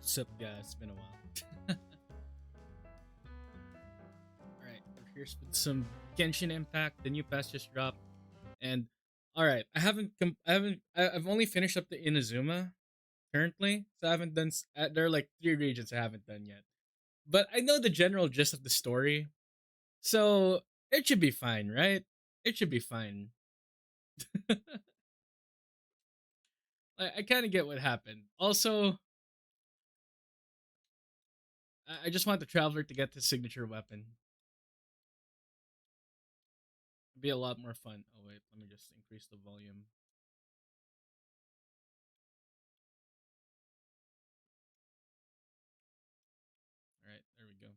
Sup guys, it's been a while. Alright, we're here with some Genshin Impact. The new patch just dropped. And alright, I've only finished up the Inazuma currently. So I haven't done there are like 3 regions I haven't done yet. But I know the general gist of the story. So it should be fine, right? It should be fine. I kind of get what happened. Also, I just want the Traveler to get his signature weapon. It'd be a lot more fun. Oh wait, let me just increase the volume. Alright, there we go.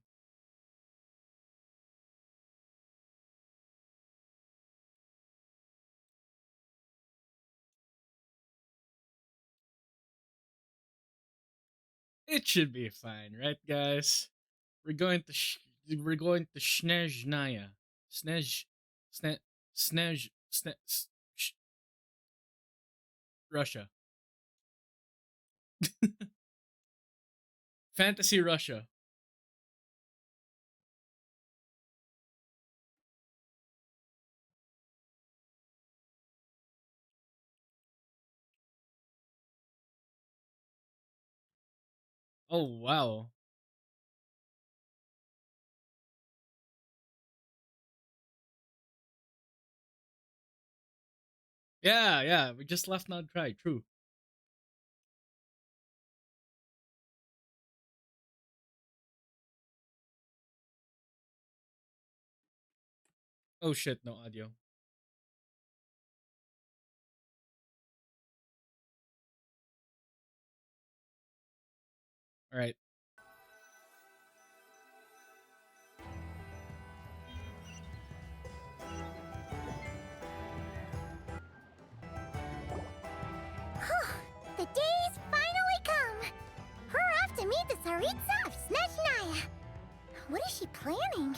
It should be fine, right, guys? We're going to Snezhnaya. Snej Sne Snej Sne Russia. Fantasy Russia. Oh wow. Yeah, yeah, we just left not dry, true. Oh shit, no audio. Alright. The day's finally come! We're off to meet the Tsaritsa of Snezhnaya! What is she planning?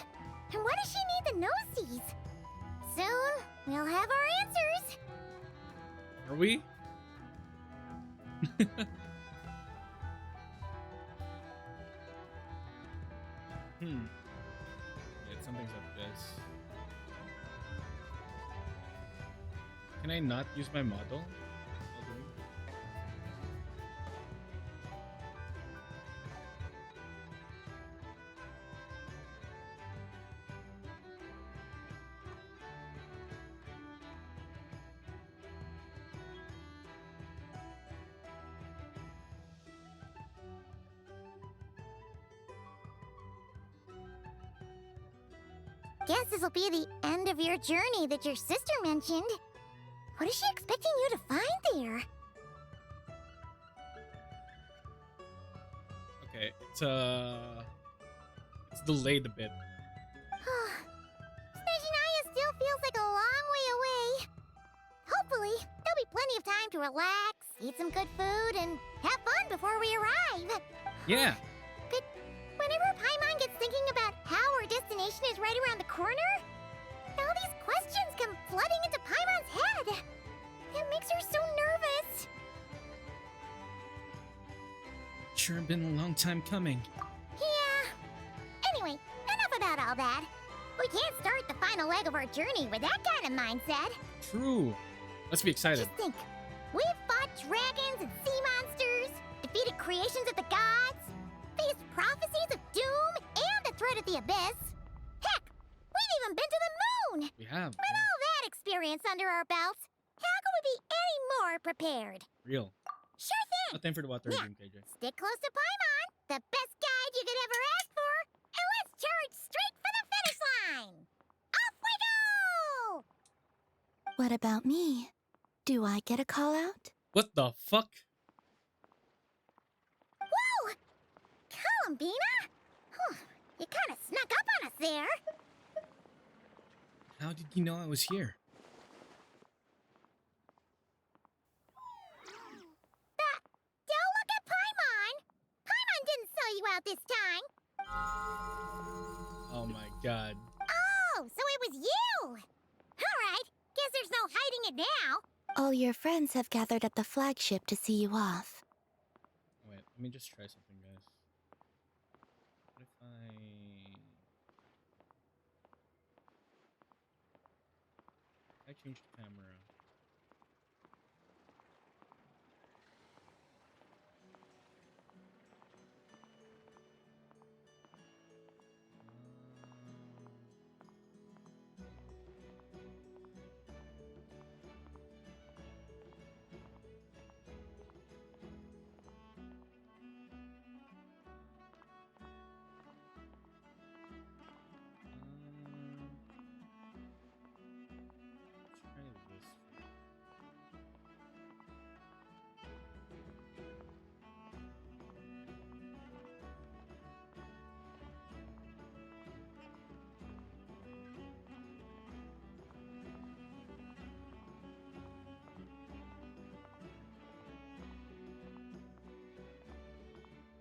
And why does she need the nosedies? Soon, we'll have our answers! Are we? Yeah, something's up, guys. Can I not use my model? Guess this'll be the end of your journey that your sister mentioned. What is she expecting you to find there? Okay, it's delayed a bit. Snezhnaya still feels like a long way away. Hopefully, there'll be plenty of time to relax, eat some good food, and have fun before we arrive. Yeah. But whenever Paimon gets thinking about how our destination is right around the corner, all these questions come flooding into Paimon's head. It makes her so nervous. Sure been a long time coming. Yeah. Anyway, enough about all that. We can't start the final leg of our journey with that kind of mindset. True. Let's be excited. Just think. We've fought dragons and sea monsters, defeated creations of the gods, faced prophecies of doom and the threat of the abyss. Heck, we've even been to the moon! We have. With all that experience under our belts, how could we be any more prepared? Real. Sure thing! No time for the water Yeah. game, KJ. Stick close to Paimon, the best guide you could ever ask for, and let's charge straight for the finish line! Off we go! What about me? Do I get a call out? What the fuck? Whoa! Columbina? You kind of snuck up on us there. How did you know I was here? Don't look at Paimon! Paimon didn't sell you out this time! Oh my god. Oh, so it was you! Alright, guess there's no hiding it now. All your friends have gathered at the flagship to see you off. Wait, let Let me just try something, guys. What if I change the camera? Let's try this first.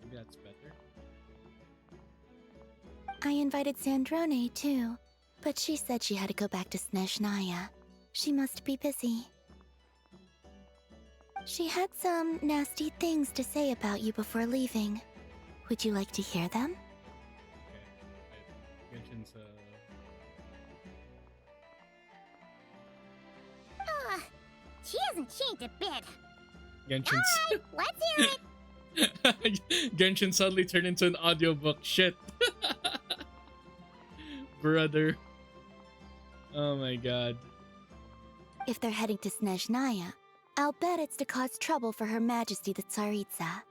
Maybe that's better. I invited Sandrone too, but she said she had to go back to Snezhnaya. She must be busy. She had some nasty things to say about you before leaving. Would you like to hear them? Okay. Genshin's Ugh, she hasn't changed a bit. Genshin's Alright, let's hear it. Genshin suddenly turned into an audiobook. Shit. Brother. Oh my god. If they're heading to Snezhnaya, I'll bet it's to cause trouble for Her Majesty the Tsaritsa.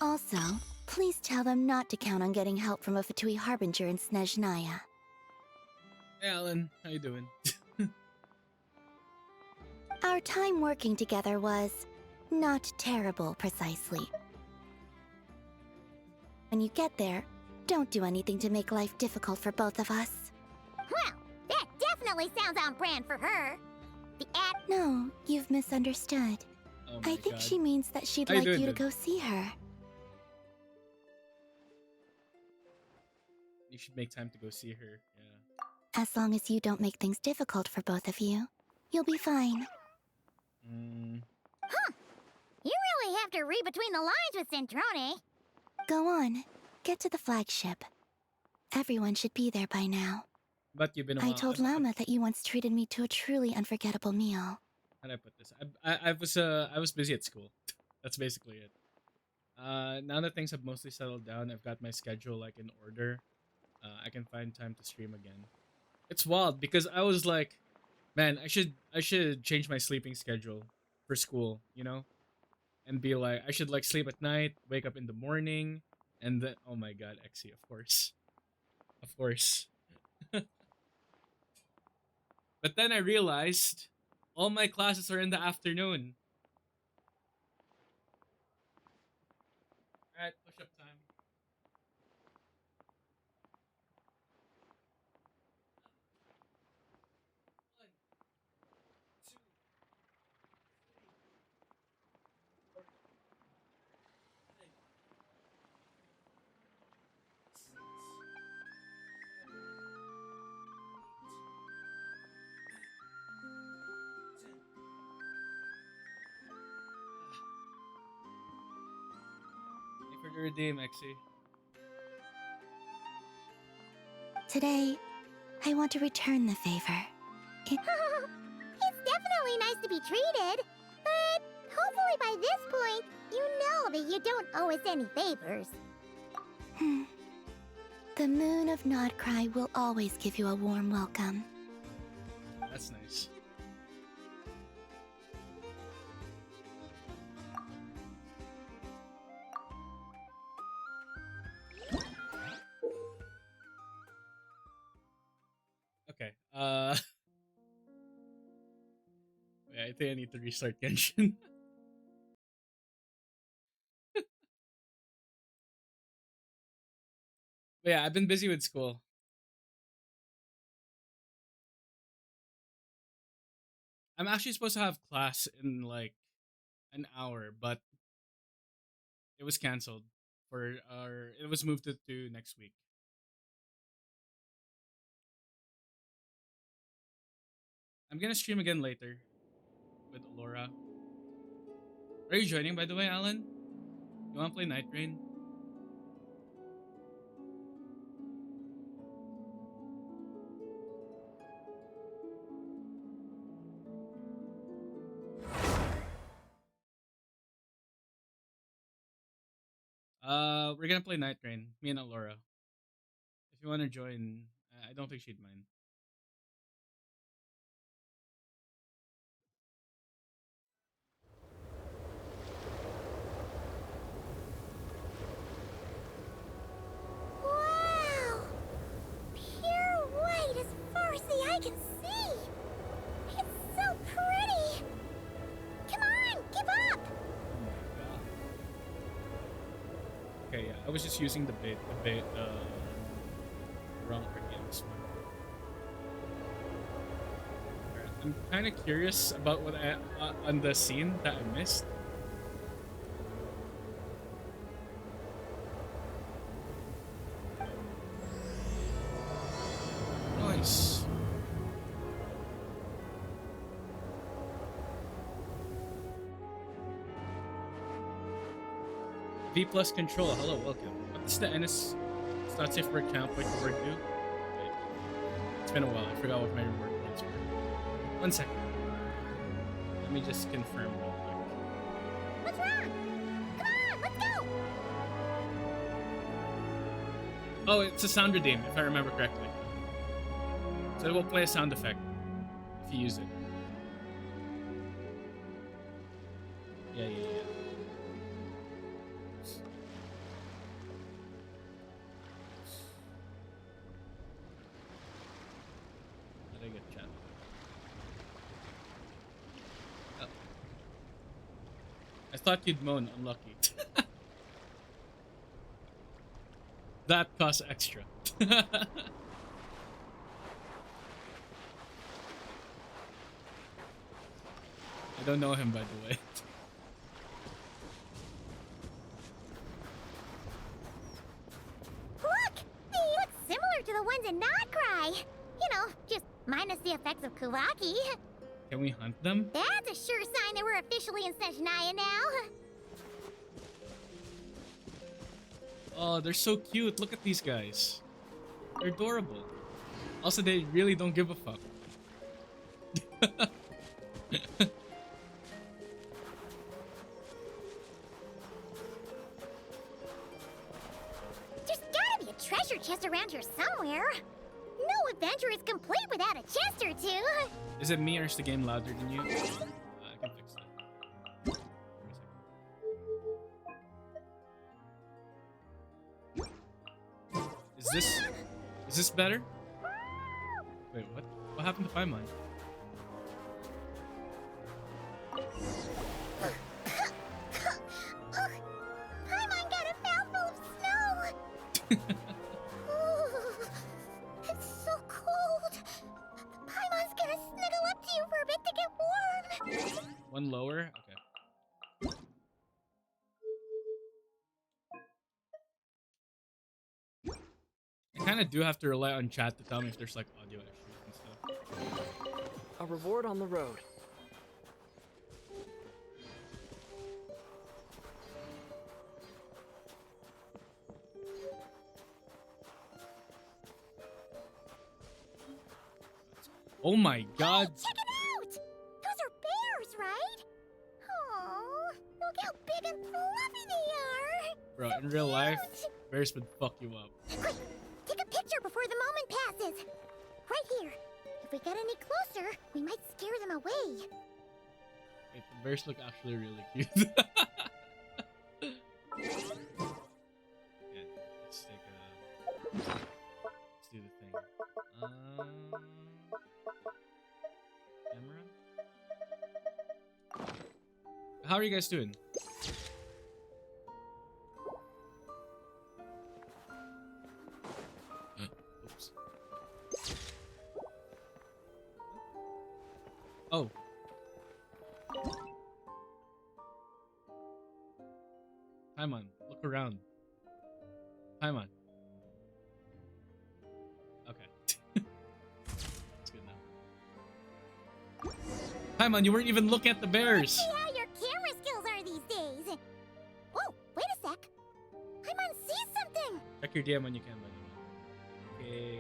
Also, please tell them not to count on getting help from a Fatui Harbinger in Snezhnaya. Hey Alan, how you doing? Our time working together was not terrible, precisely. When you get there, don't do anything to make life difficult for both of us. Well, that definitely sounds on brand for her. The No, you've misunderstood. Oh my I think god. she means that she'd How you like doing, you to dude? go see her. You should make time to go see her. Yeah. As long as you don't make things difficult for both of you, you'll be fine. You really have to read between the lines with Centrone. Go on, get to the flagship. Everyone should be there by now. But you've been a I while. told Lama that you once treated me to a truly unforgettable meal. How do I put this? I was busy at school. That's basically it. Now that things have mostly settled down, I've got my schedule like in order. I can find time to stream again. It's wild because I was like, man, I should change my sleeping schedule for school, you know, and be like, I should like sleep at night, wake up in the morning, and then oh my god, Xe, of course, of course. But then I realized all my classes are in the afternoon. All right, push up time. One, two, three, four, five, six, seven, 10. Thank you for the redeem, Xe. Today, I want to return the favor. It's definitely nice to be treated, but hopefully by this point, you know that you don't owe us any favors. The moon of Nodcry will always give you a warm welcome. That's nice. Okay. Wait, I think I need to restart Genshin. But yeah, I've been busy with school. I'm actually supposed to have class in like an hour, but it was canceled for or it was moved to next week. I'm gonna stream again later with Laura. Are you joining, by the way, Alan? You wanna play Night Rain? We're gonna play Night Rain. Me and Alora. If you wanna join, I don't think she'd mind. Wow! Pure white as far as the eye can see! It's so pretty! Come on, give up! Oh my god. Okay, yeah. I was just using the wrong against one. Alright, I'm kind of curious about what I on the scene that I missed. Nice. V plus control. Hello, welcome. What's the NS? It's not safe for account. Wait, the word do. Wait. It's been a while. I forgot what my reward points were. 1 second. Let me just confirm real quick. What's wrong? Come on, let's go! Oh, it's a sound redeem, if I remember correctly. So it will play a sound effect if you use it. Yeah. How did I get chat? Oh. I thought you'd moan, unlucky. That costs extra. I don't know him, by the way. Look! They look similar to the ones in Notcry! You know, just minus the effects of Kawaki. Can we hunt them? That's a sure sign that we're officially in Snezhnaya now. Oh, they're so cute. Look at these guys. They're adorable. Also, they really don't give a fuck. There's gotta be a treasure chest around here somewhere. No adventure is complete without a chest or two. Is it me or is the game louder than you? I can fix that. Wait a second. Is this better? Wait, what? What happened to Paimon? Ugh, Paimon got a mouthful of snow. Ooh, it's so cold. Paimon's gonna snuggle up to you for a bit to get warm. One lower? Okay. I kind of do have to rely on chat to tell me if there's like audio issues and stuff. A reward on the road. Oh my god! Check it out! Those are bears, right? Oh, look how big and fluffy they are. Bro, in real life, bears would fuck you up. Quick, take a picture before the moment passes. Right here. If we get any closer, we might scare them away. Wait, the bears look actually really cute. Yeah, let's take a... Let's do the thing. Camera? How are you guys doing? Oops. Oh. Paimon, look around. Paimon. Okay. That's good now. Paimon, you weren't even looking at the bears! See how your camera skills are these days. Oh, wait a sec. your DM when you can, buddy. Okay.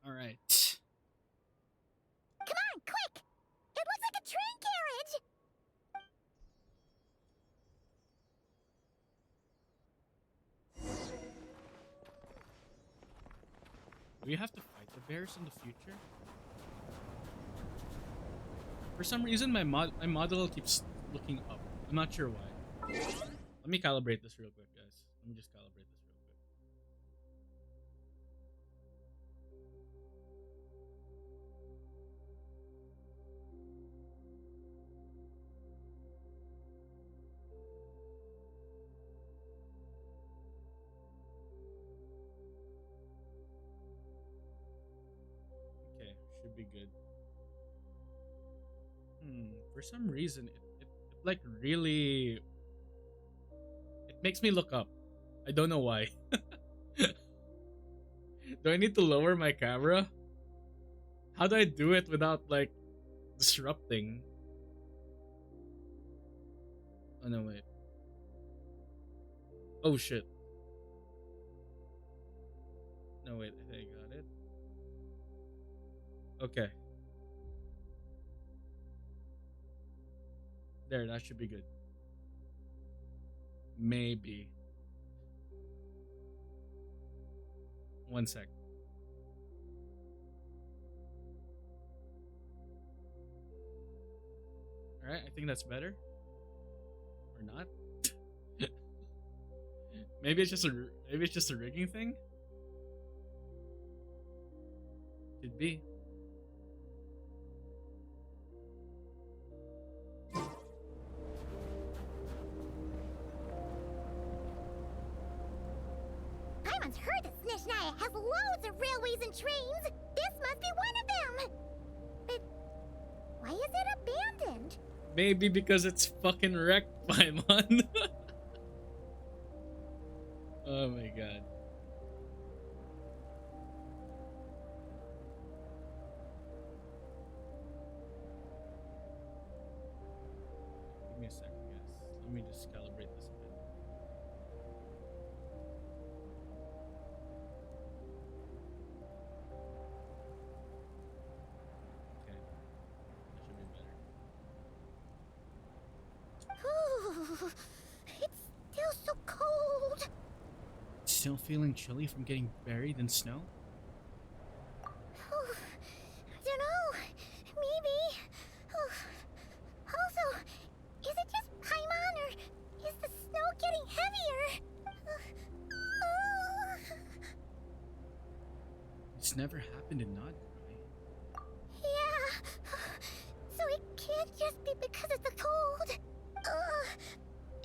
All right. Come on, quick! It looks like a train carriage! Do we have to fight the bears in the future? For some reason, my model keeps looking up. I'm not sure why. Let me calibrate this real quick, guys. Let me just calibrate this real quick. Okay, should be good. For some reason, it like really, it makes me look up. I don't know why. Do I need to lower my camera? How do I do it without like disrupting? Oh no, wait. Oh shit. No, wait, I think I got it. Okay. There, that should be good. Maybe. One sec. Alright, I think that's better. Or not? Maybe it's just a rigging thing? Could be. Paimon's heard that Snezhnaya has loads of railways and trains! This must be one of them! But why is it abandoned? Maybe because it's fucking wrecked, Paimon. Oh my god. Give me a second, guys. Let me just calibrate this a bit. Okay. That should be better. Ooh, it's still so cold. Still feeling chilly from getting buried in snow? Ooh, I don't know. Maybe. Ooh. Also, is it just Paimon or is the snow getting heavier? It's never happened in Nodgrai. Yeah. So it can't just be because of the cold.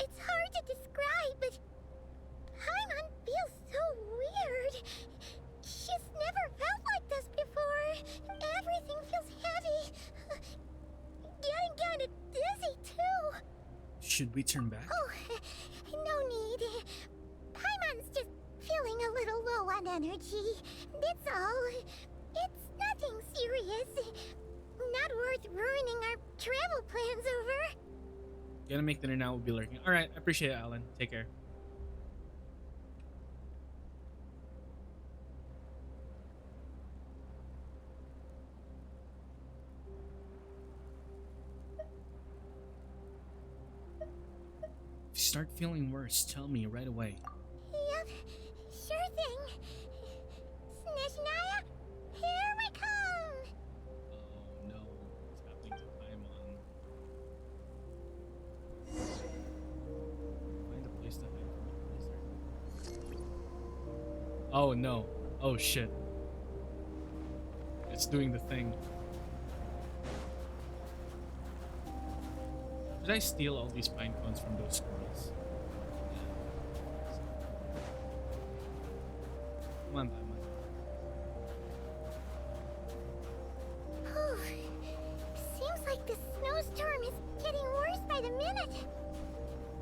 It's hard to describe, but Paimon feels so weird. She's never felt like this before. Everything feels heavy. Getting kinda dizzy, too. Should we turn back? Oh, no need. Paimon's just feeling a little low on energy. That's all. It's nothing serious. Not worth ruining our travel plans over. Gonna make dinner now, we'll be lurking. Alright, I appreciate it, Alan. Take care. If you start feeling worse, tell me right away. Yep, sure thing. Snezhnaya, here we come! Oh no, what's happening to Paimon? Find a place to hide from the blizzard. Oh no. Oh shit. It's doing the thing. Did I steal all these pine cones from those squirrels? Come on, Paimon. Whew. Seems like this snowstorm is getting worse by the minute.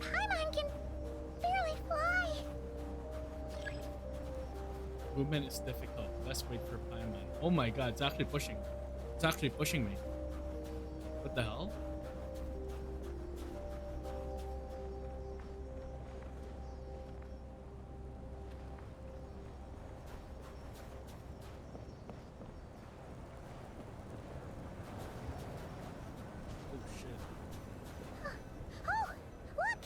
Paimon can barely fly. Movement is difficult. Let's wait for Paimon. Oh my god, it's actually pushing. It's actually pushing me. What the hell? Oh shit. Oh, look!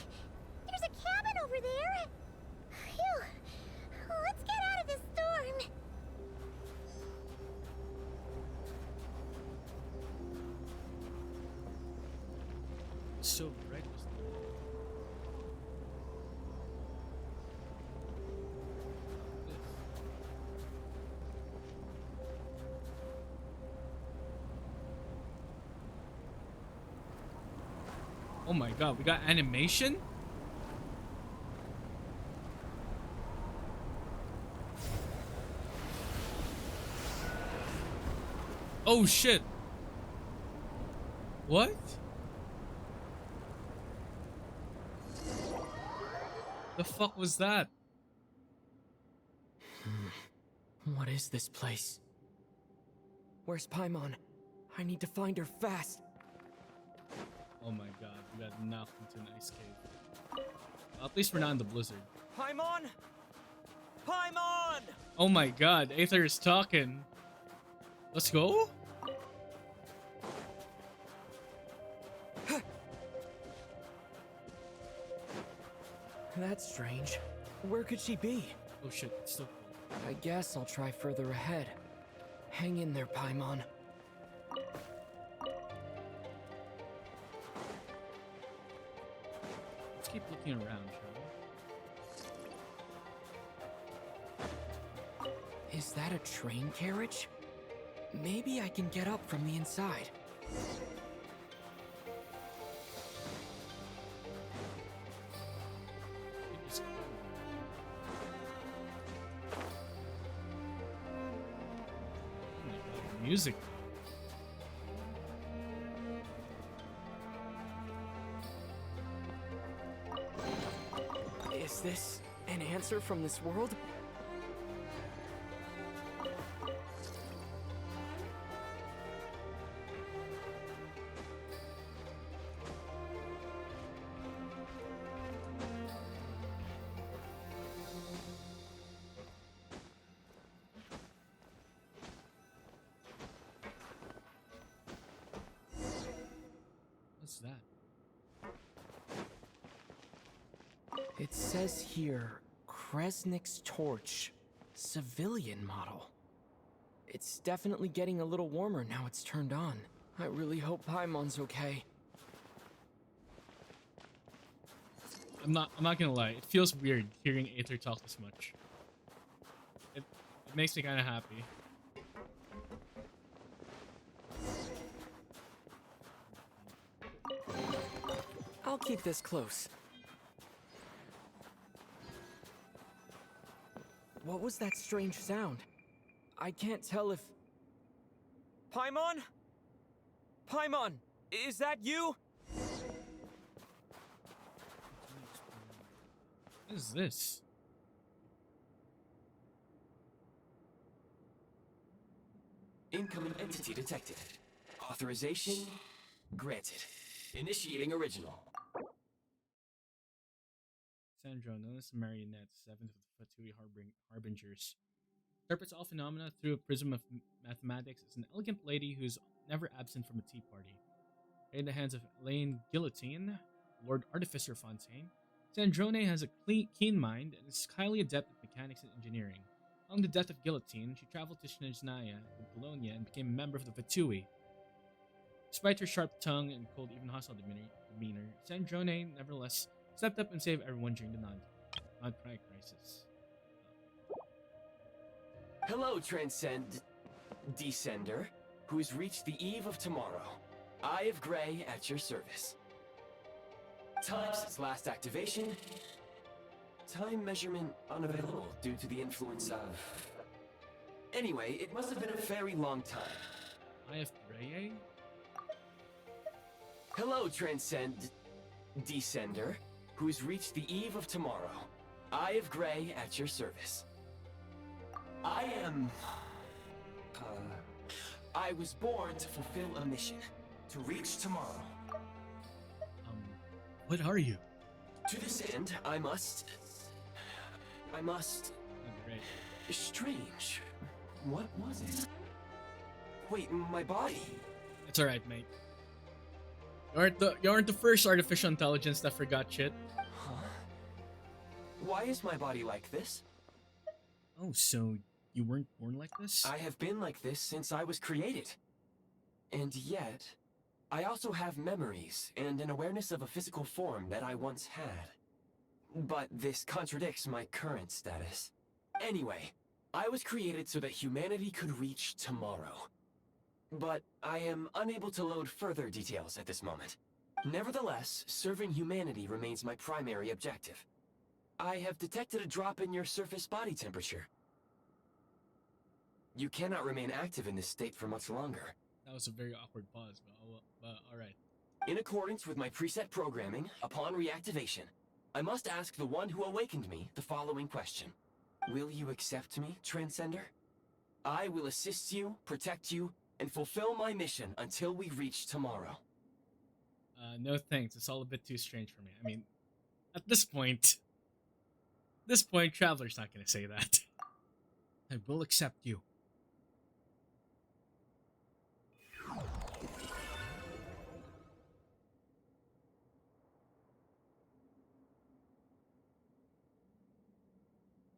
There's a cabin over there. Phew. Let's get out of this storm. It's so bright. Oh my god, we got animation? Oh shit. What? The fuck was that? What is this place? Where's Paimon? I need to find her fast. Oh my god, we got knocked into an ice cave. At least we're not in the blizzard. Paimon! Paimon! Oh my god, Aether is talking. Let's go? That's strange. Where could she be? Oh shit, it's still cold. I guess I'll try further ahead. Hang in there, Paimon. Let's keep looking around, shall we? Is that a train carriage? Maybe I can get up from the inside. It's cold. Oh my god, music. Is this an answer from this world? What's that? It says here, Kresnik's torch, civilian model. It's definitely getting a little warmer now it's turned on. I really hope Paimon's okay. I'm not gonna lie, it feels weird hearing Aether talk this much. It makes me kinda happy. I'll keep this close. What was that strange sound? I can't tell if... Paimon? Paimon, is that you? What is this? Incoming entity detected. Authorization granted. Initiating original. Sandro, known as the Marionette, seventh of the Fatui Harbingers, interprets all phenomena through a prism of mathematics as an elegant lady who's never absent from a tea party. In the hands of Elaine Guillotine, Lord Artificer Fontaine, Sandrone has a keen mind and is highly adept at mechanics and engineering. Following the death of Guillotine, she traveled to Snezhnaya in Bologna and became a member of the Fatui. Despite her sharp tongue and cold, even hostile demeanor, Sandrone nevertheless stepped up and saved everyone during the non-pride crisis. Hello, Descender, who's reached the eve of tomorrow. Eye of Grey at your service. Time since last activation. Time measurement unavailable due to the influence of... Anyway, it must have been a very long time. I have Gray. Hello, Descender, who's reached the eve of tomorrow. Eye of Gray at your service. I am... I was born to fulfill a mission. To reach tomorrow. What are you? To this end, I must... Oh, great. Strange. What was it? Wait, my body? It's alright, mate. You aren't the first artificial intelligence that forgot shit. Huh? Why is my body like this? Oh, so you weren't born like this? I have been like this since I was created. And yet, I also have memories and an awareness of a physical form that I once had. But this contradicts my current status. Anyway, I was created so that humanity could reach tomorrow. But I am unable to load further details at this moment. Nevertheless, serving humanity remains my primary objective. I have detected a drop in your surface body temperature. You cannot remain active in this state for much longer. That was a very awkward pause, but alright. In accordance with my preset programming, upon reactivation, I must ask the one who awakened me the following question. Will you accept me, Transcender? I will assist you, protect you, and fulfill my mission until we reach tomorrow. No thanks. It's all a bit too strange for me. I mean, at this point, Traveler's not gonna say that. I will accept you.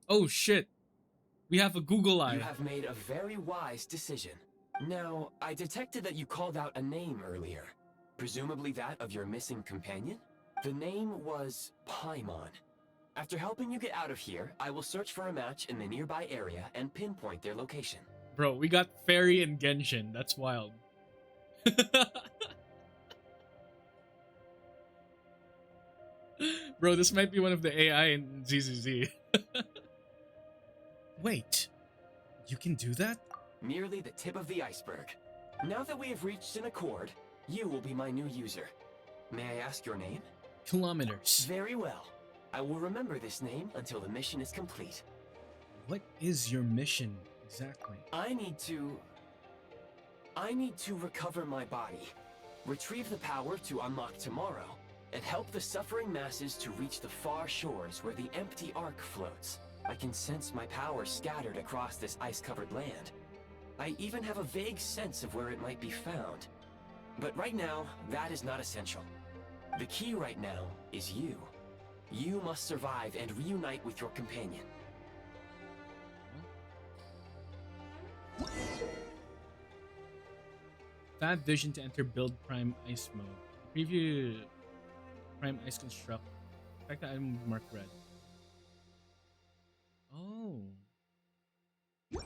Oh shit. We have a Google Eye. You have made a very wise decision. Now, I detected that you called out a name earlier. Presumably that of your missing companion? The name was Paimon. After helping you get out of here, I will search for a match in the nearby area and pinpoint their location. Bro, we got Fairy and Genshin. That's wild. Bro, this might be one of the AI in ZZZ. Wait, you can do that? Merely the tip of the iceberg. Now that we have reached an accord, you will be my new user. May I ask your name? Kilometers. Very well. I will remember this name until the mission is complete. What is your mission exactly? I need to recover my body, retrieve the power to unlock tomorrow, and help the suffering masses to reach the far shores where the empty ark floats. I can sense my power scattered across this ice-covered land. I even have a vague sense of where it might be found. But right now, that is not essential. The key right now is you. You must survive and reunite with your companion. Fab Vision to enter build Prime Ice mode. Preview Prime Ice Construct. Fact that item marked red. Oh.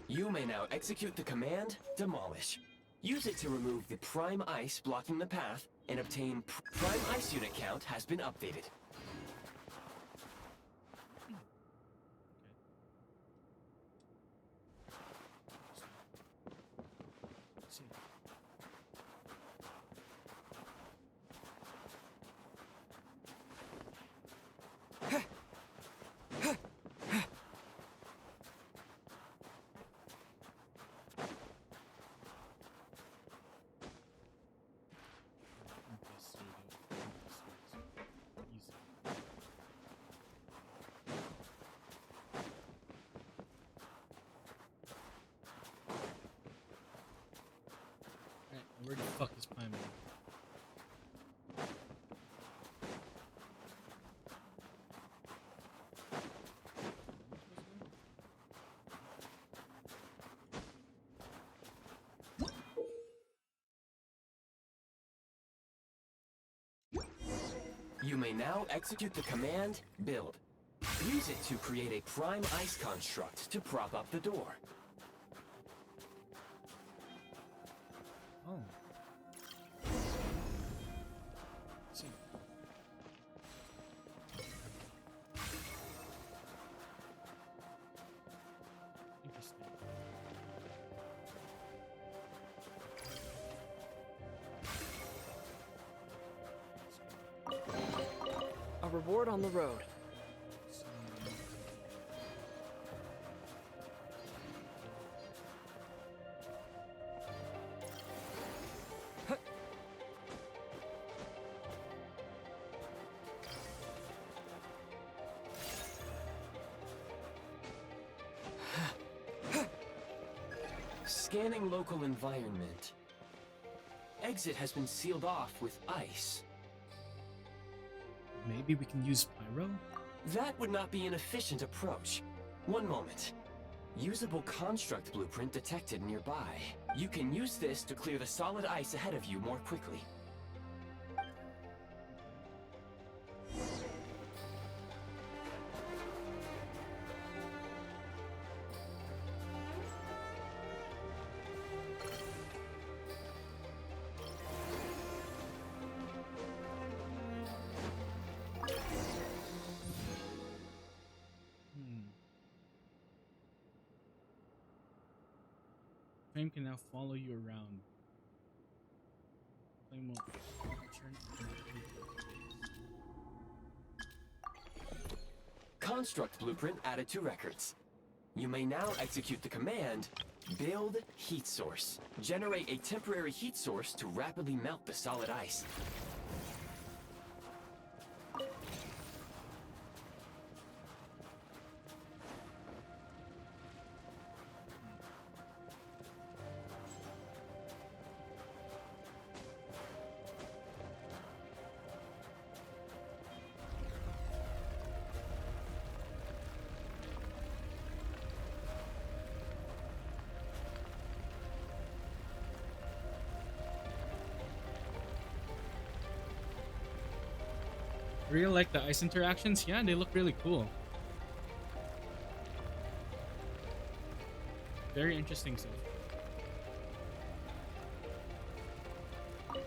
You may now execute the command, Demolish. Use it to remove the Prime Ice blocking the path and obtain Prime Ice unit count has been updated. Where the fuck is Paimon? You may now execute the command, Build. Use it to create a Prime Ice construct to prop up the door. Oh. See. reward on the road. Scanning local environment. Exit has been sealed off with ice. Maybe we can use pyro? That would not be an efficient approach. One moment. Usable construct blueprint detected nearby. You can use this to clear the solid ice ahead of you more quickly. Flame can now follow you around. Flame will return to Construct blueprint added to records. You may now execute the command, build heat source. Generate a temporary heat source to rapidly melt the solid ice. I really like the ice interactions. Yeah, they look really cool. Very interesting so far.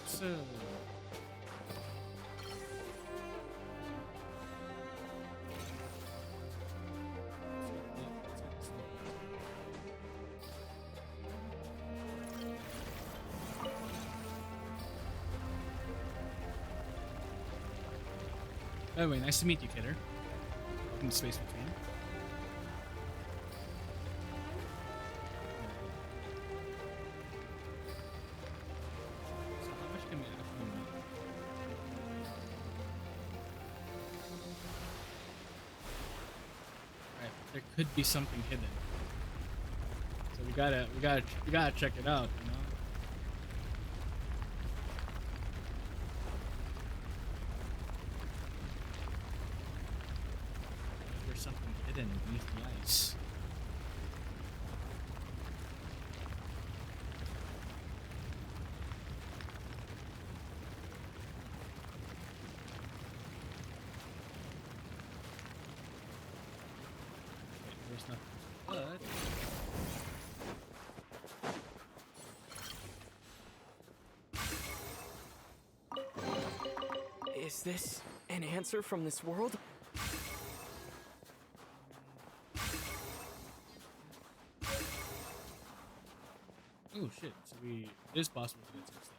So by the way, nice to meet you, Kidder. Welcome to Space Between. So how much can we actually make? Alright, there could be something hidden. So we gotta check it out, you know? There's something hidden beneath the ice. Wait, there's nothing. But Is this an answer from this world? oh shit, so it is possible to get some stuff.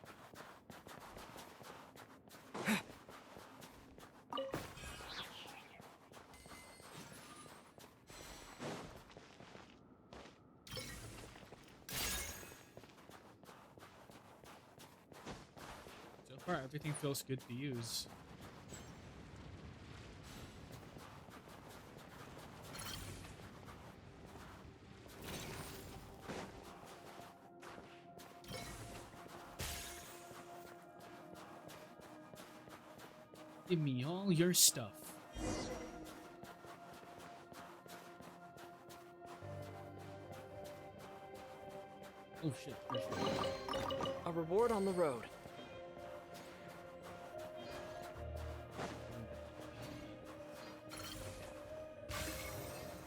So far, everything feels good to use. Give me all your stuff. Oh shit, there's A reward on the road.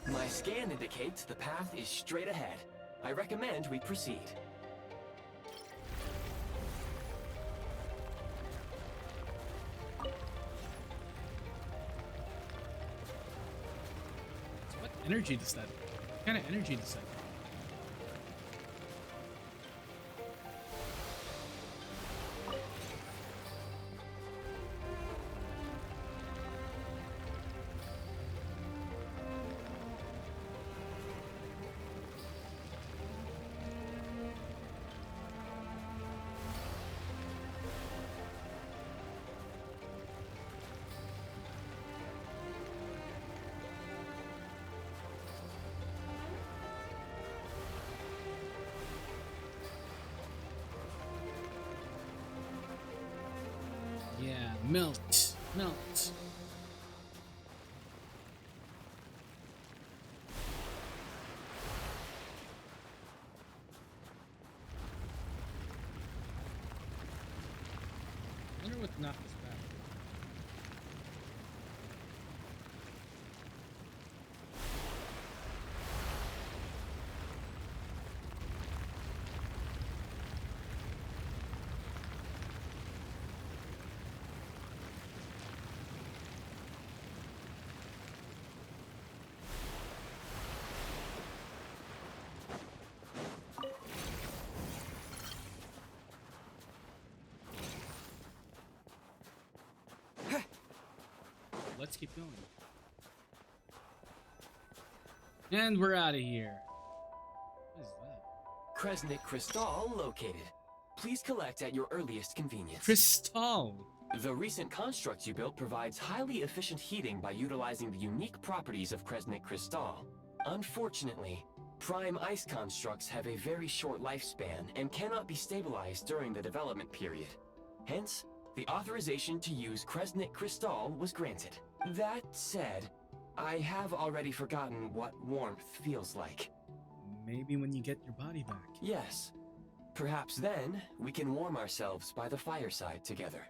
My scan indicates the path is straight ahead. I recommend we proceed. So what energy does that? What kind of energy does that? Melt. Melt. I wonder what knocked us back. Let's keep going. And we're out of here. What is that? Kresnik Crystal located. Please collect at your earliest convenience. Crystal. The recent construct you built provides highly efficient heating by utilizing the unique properties of Kresnik Crystal. Unfortunately, prime ice constructs have a very short lifespan and cannot be stabilized during the development period. Hence, the authorization to use Kresnik Crystal was granted. That said, I have already forgotten what warmth feels like. Maybe when you get your body back. Yes. Perhaps then, we can warm ourselves by the fireside together.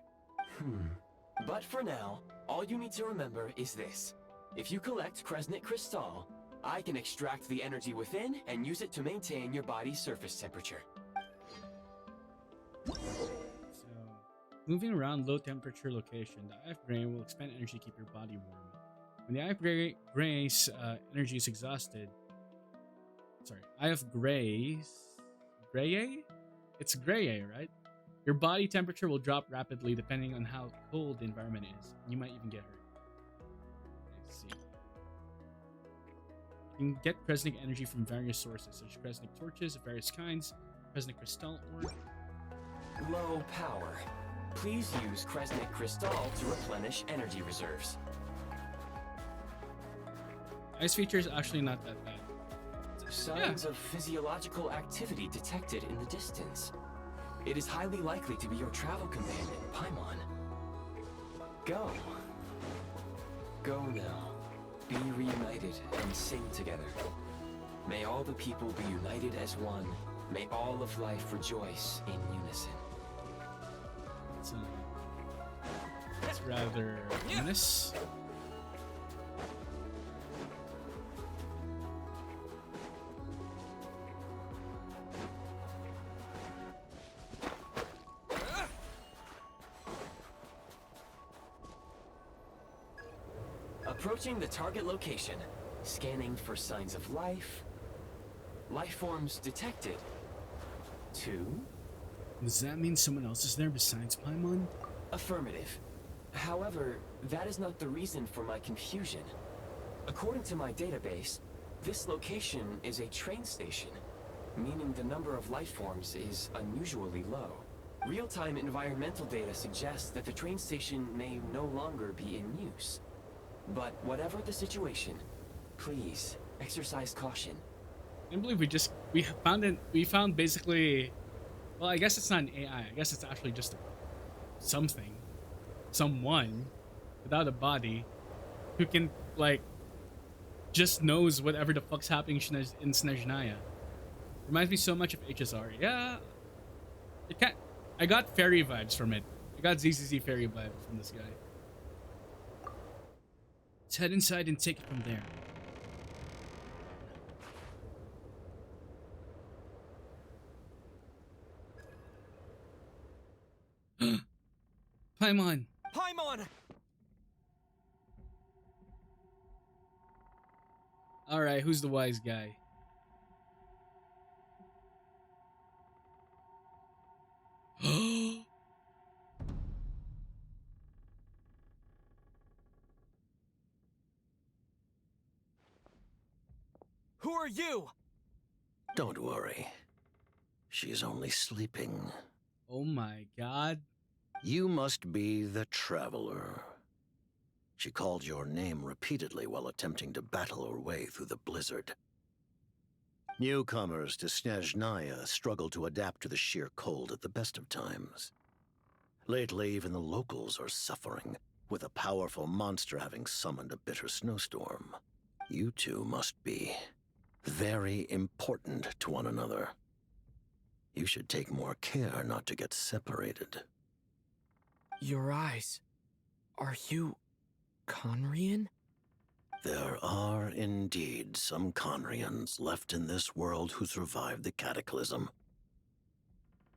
But for now, all you need to remember is this. If you collect Kresnik Crystal, I can extract the energy within and use it to maintain your body's surface temperature. So, moving around low temperature location, the Eye of Gray will expend energy to keep your body warm. When the Eye of Gray's energy is exhausted, Eye of Gray's... Grey? It's Grey, right? Your body temperature will drop rapidly depending on how cold the environment is. You might even get hurt. Let's see. You can get Kresnik energy from various sources, such as Kresnik torches of various kinds, Kresnik crystal ore. Low power. Please use Kresnik Crystal to replenish energy reserves. Ice feature is actually not that bad. Signs of physiological activity detected in the distance. It is highly likely to be your travel companion, Paimon. Go. Go now. Be reunited and sing together. May all the people be united as one. May all of life rejoice in unison. It's rather ominous. Approaching the target location, scanning for signs of life. Life forms detected. 2. Does that mean someone else is there besides Paimon? Affirmative. However, that is not the reason for my confusion. According to my database, this location is a train station, meaning the number of life forms is unusually low. Real-time environmental data suggests that the train station may no longer be in use. But whatever the situation, please exercise caution. I can't believe we found basically, well, I guess it's not an AI. I guess it's actually just someone without a body who can like just knows whatever the fuck's happening in Snezhnaya. Reminds me so much of HSR. Yeah, I got fairy vibes from it. I got ZZZ fairy vibes from this guy. Let's head inside and take it from there. Paimon! Paimon! Alright, who's the wise guy? Who are you? Don't worry. She's only sleeping. Oh my god. You must be the Traveler. She called your name repeatedly while attempting to battle her way through the blizzard. Newcomers to Snezhnaya struggle to adapt to the sheer cold at the best of times. Lately, even the locals are suffering, with a powerful monster having summoned a bitter snowstorm. You two must be very important to one another. You should take more care not to get separated. Your eyes. Are you Conrian? There are indeed some Conrians left in this world who survived the cataclysm.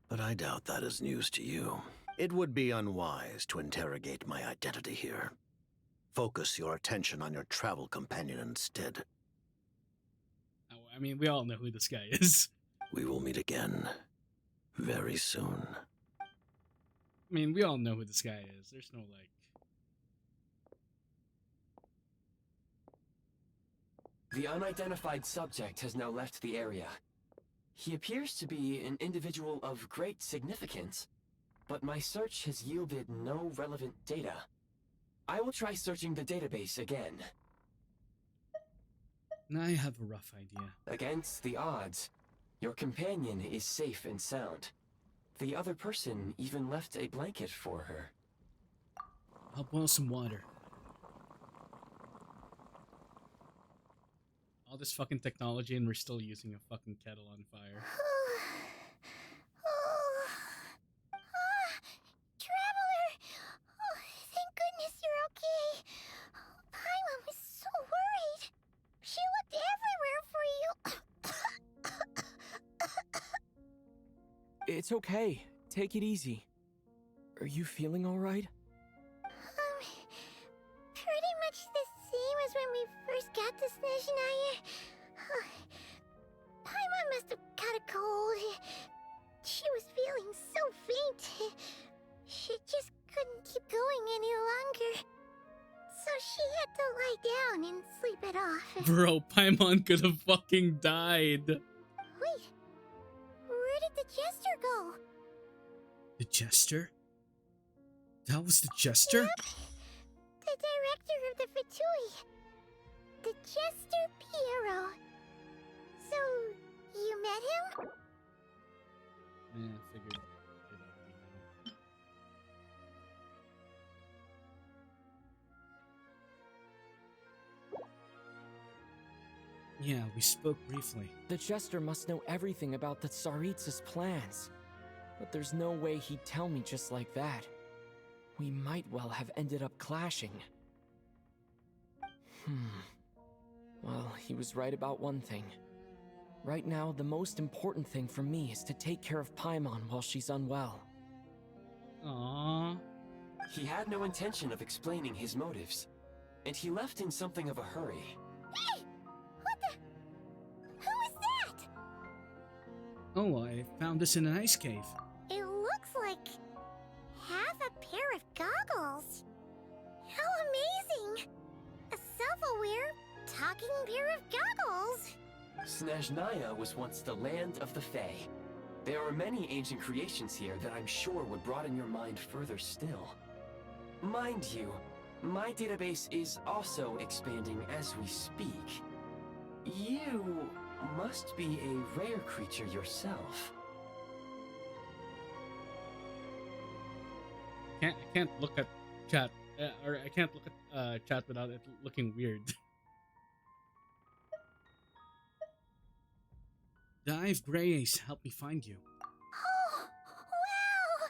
But I doubt that is news to you. It would be unwise to interrogate my identity here. Focus your attention on your travel companion instead. Oh, I mean, we all know who this guy is. We will meet again very soon. I mean, we all know who this guy is. There's no, like... The unidentified subject has now left the area. He appears to be an individual of great significance, but my search has yielded no relevant data. I will try searching the database again. Now I have a rough idea. Against the odds, your companion is safe and sound. The other person even left a blanket for her. I'll boil some water. All this fucking technology and we're still using a fucking kettle on fire. Traveler! Oh, thank goodness you're okay. Paimon was so worried. She looked everywhere for you. It's okay. Take it easy. Are you feeling alright? Pretty much the same as when we first got to Snezhnaya. Paimon must have got a cold. She was feeling so faint. She just couldn't keep going any longer. So she had to lie down and sleep it off. Bro, Paimon could have fucking died. Wait, where did the jester go? The jester? That was the jester? Yep, the director of the Fatui. The Jester Piero. So, you met him? Yeah, I figured it already know. Yeah, we spoke briefly. The Jester must know everything about the Tsaritsa's plans. But there's no way he'd tell me just like that. We might well have ended up clashing. Well, he was right about one thing. Right now, the most important thing for me is to take care of Paimon while she's unwell. Aww. He had no intention of explaining his motives, and he left in something of a hurry. Hey! What the? Who is that? Oh, I found this in an ice cave. It looks like half a pair of goggles. How amazing! A self-aware, talking pair of goggles. Snezhnaya was once the land of the Fae. There are many ancient creations here that I'm sure would broaden your mind further still. Mind you, my database is also expanding as we speak. You must be a rare creature yourself. I can't look at chat, or I can't look at chat without it looking weird. Dive Grace, help me find you. Oh, wow!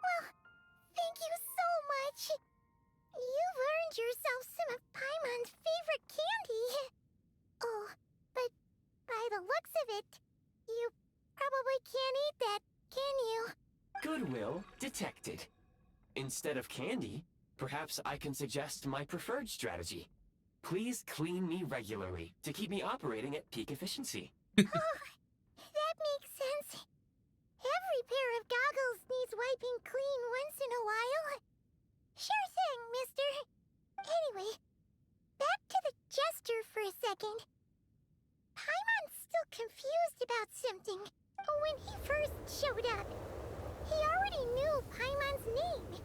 Well, thank you so much. You've earned yourself some of Paimon's favorite candy. Oh, but by the looks of it, you probably can't eat that, can you? Goodwill detected. Instead of candy, perhaps I can suggest my preferred strategy. Please clean me regularly to keep me operating at peak efficiency. That makes sense. Every pair of goggles needs wiping clean once in a while. Sure thing, mister. Anyway, back to the jester for a second. Paimon's still confused about something. When he first showed up, he already knew Paimon's name.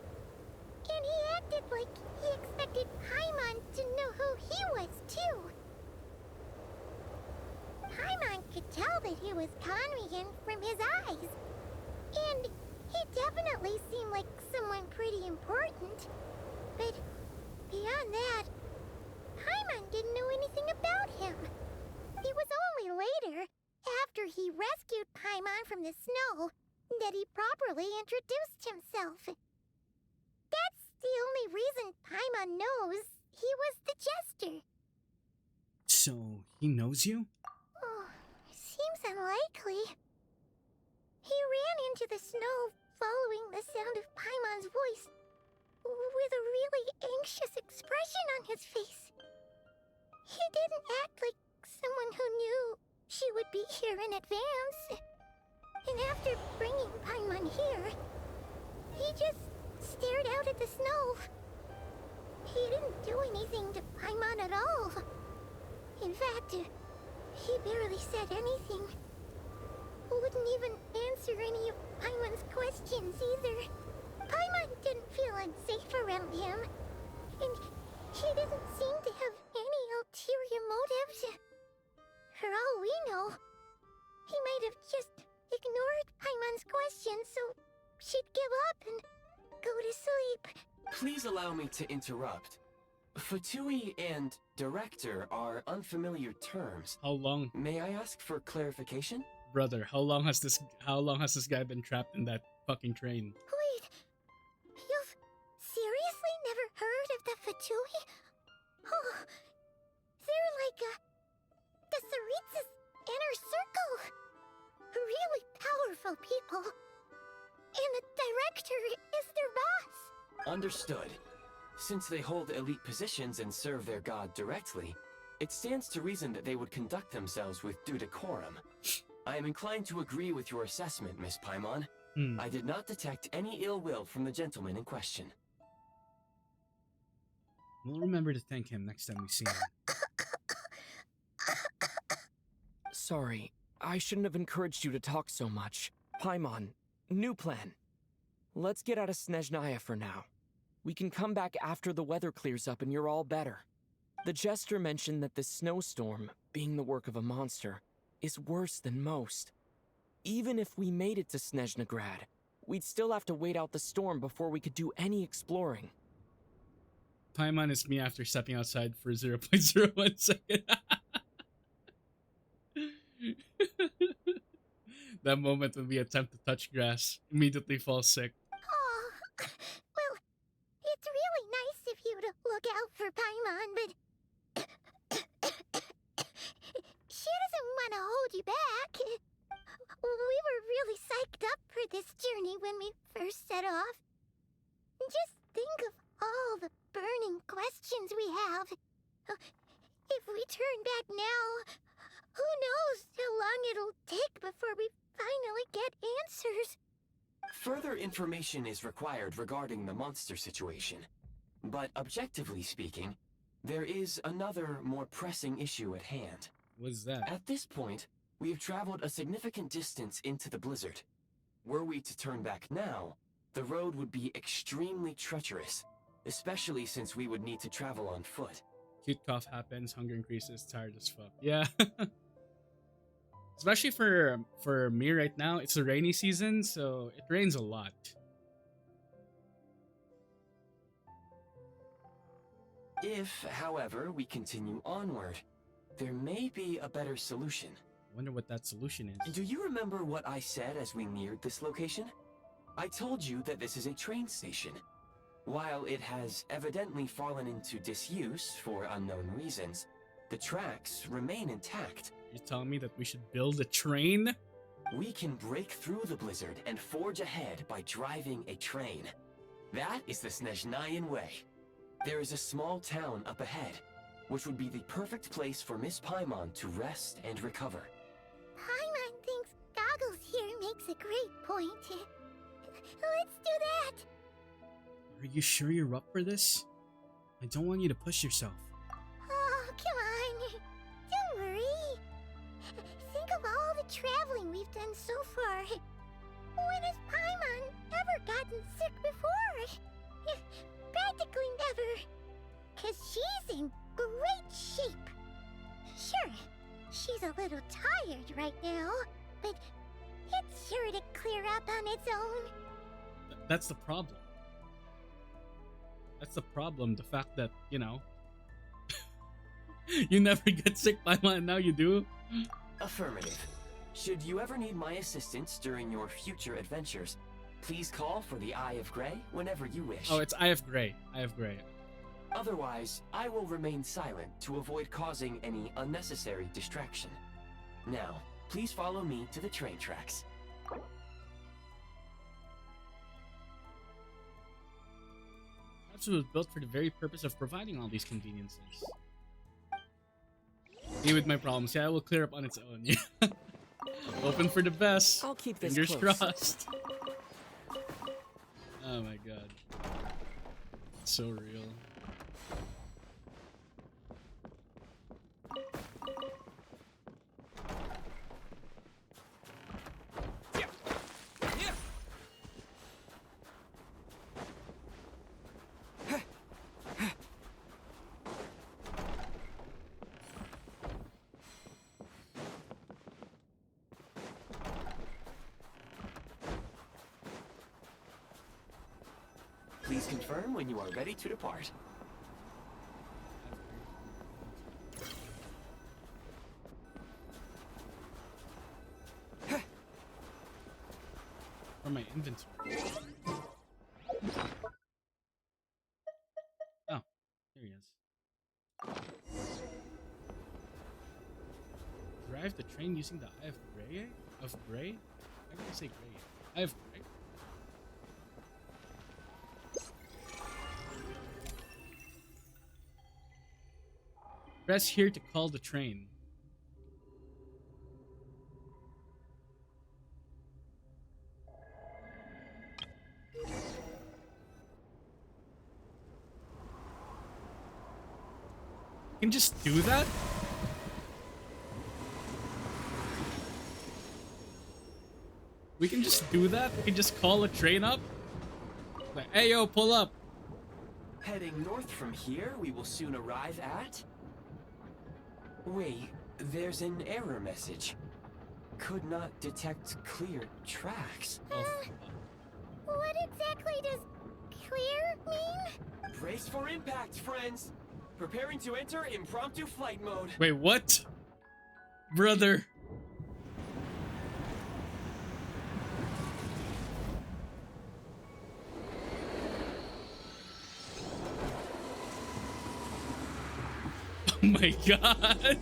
And he acted like he expected Paimon to know who he was, too. Paimon could tell that he was Conrian from his eyes. And he definitely seemed pretty important. But beyond that, Paimon didn't know anything about him. It was only later, after he rescued Paimon from the snow, that he properly introduced himself. That's the only reason Paimon knows he was the jester. So, he knows you? Oh, seems unlikely. He ran into the snow following the sound of Paimon's voice, with a really anxious expression on his face. He didn't act like someone who knew she would be here in advance. And after bringing Paimon here, he just stared out at the snow. He didn't do anything to Paimon at all. In fact, he barely said anything. Wouldn't even answer any of Paimon's questions either. Paimon didn't feel unsafe around him, and he didn't seem to have any ulterior motives. For all we know, he might have just ignored Paimon's questions so she'd give up and go to sleep. Please allow me to interrupt. Fatui and director are unfamiliar terms. How long, May I ask for clarification? brother? How long has this guy been trapped in that fucking train? Wait, you've seriously never heard of the Fatui? Oh, they're like the Tsaritsa's inner circle. Really powerful people. And the director is their boss. Understood. Since they hold elite positions and serve their god directly, it stands to reason that they would conduct themselves with due decorum. I am inclined to agree with your assessment, Miss Paimon. I did not detect any ill will from the gentleman in question. We'll remember to thank him next time we see him. Sorry, I shouldn't have encouraged you to talk so much. Paimon, new plan. Let's get out of Snezhnaya for now. We can come back after the weather clears up and you're all better. The jester mentioned that this snowstorm, being the work of a monster, is worse than most. Even if we made it to Snezhnegrad, we'd still have to wait out the storm before we could do any exploring. Paimon is me after stepping outside for 0.01 second. That moment when we attempt to touch grass, immediately fall sick. Oh, well, it's really nice of you to look out for Paimon, but she doesn't want to hold you back. We were really psyched up for this journey when we first set off. Just think of all the burning questions we have. If we turn back now, who knows how long it'll take before we finally get answers. Further information is required regarding the monster situation. But objectively speaking, there is another, more pressing issue at hand. What's that? At this point, we have traveled a significant distance into the blizzard. Were we to turn back now, the road would be extremely treacherous, especially since we would need to travel on foot. Cute cough happens, hunger increases, tired as fuck. Yeah. Especially for me right now, it's a rainy season, so it rains a lot. If, however, we continue onward, there may be a better solution. Wonder what that solution is. Do you remember what I said as we neared this location? I told you that this is a train station. While it has evidently fallen into disuse for unknown reasons, the tracks remain intact. You're telling me that we should build a train? We can break through the blizzard and forge ahead by driving a train. That is the Snezhnayan way. There is a small town up ahead, which would be the perfect place for Miss Paimon to rest and recover. Paimon thinks Goggles here makes a great point. Let's do that. Are you sure you're up for this? I don't want you to push yourself. Oh, come on. Don't worry. Think of all the traveling we've done so far. When has Paimon ever gotten sick before? Practically never. 'Cause she's in great shape. Sure, she's a little tired right now, but it's sure to clear up on its own. That's the problem. That's the problem. The fact that, you know, you never get sick by one, now you do. Affirmative. Should you ever need my assistance during your future adventures, please call for the Eye of Grey whenever you wish. Oh, it's Eye of Grey. Eye of Grey. Otherwise, I will remain silent to avoid causing any unnecessary distraction. Now, please follow me to the train tracks. Perhaps it was built for the very purpose of providing all these conveniences. Me with my problems. Yeah, it will clear up on its own. Yeah. Open for the best. I'll keep this Fingers close. crossed. Oh my god. It's so real. Please confirm when you are ready to depart. For my inventory. Oh, there he is. Drive the train using the Eye of Grey? Of Grey? Why did I say Grey? Eye of Grey? Press here to call the train. You can just do that? We can just do that? We can just call a train up? Like, hey yo, pull up. Heading north from here, we will soon arrive at... Wait, there's an error message. Could not detect clear tracks. Oh, What exactly does clear mean? Brace for impact, friends! Preparing to enter impromptu flight mode. wait, what? Brother. Oh my god.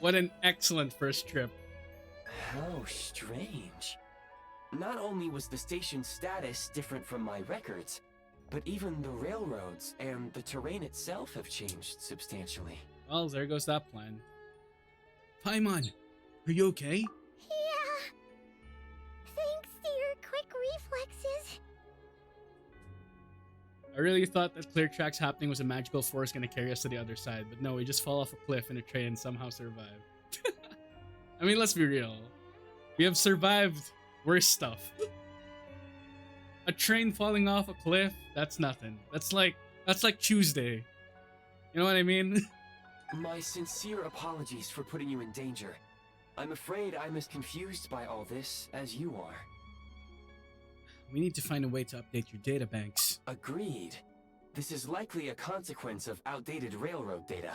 What an excellent first trip. How strange. Not only was the station's status different from my records, but even the railroads and the terrain itself have changed substantially. Well, there goes that plan. Paimon, are you okay? Yeah. Thanks to your quick reflexes. I really thought that clear tracks happening was a magical force gonna carry us to the other side, but no, we just fall off a cliff in a train and somehow survive. I mean, let's be real. We have survived worse stuff. A train falling off a cliff, that's nothing. That's like Tuesday. You know what I mean? My sincere apologies for putting you in danger. I'm afraid I'm as confused by all this as you are. We need to find a way to update your databanks. Agreed. This is likely a consequence of outdated railroad data.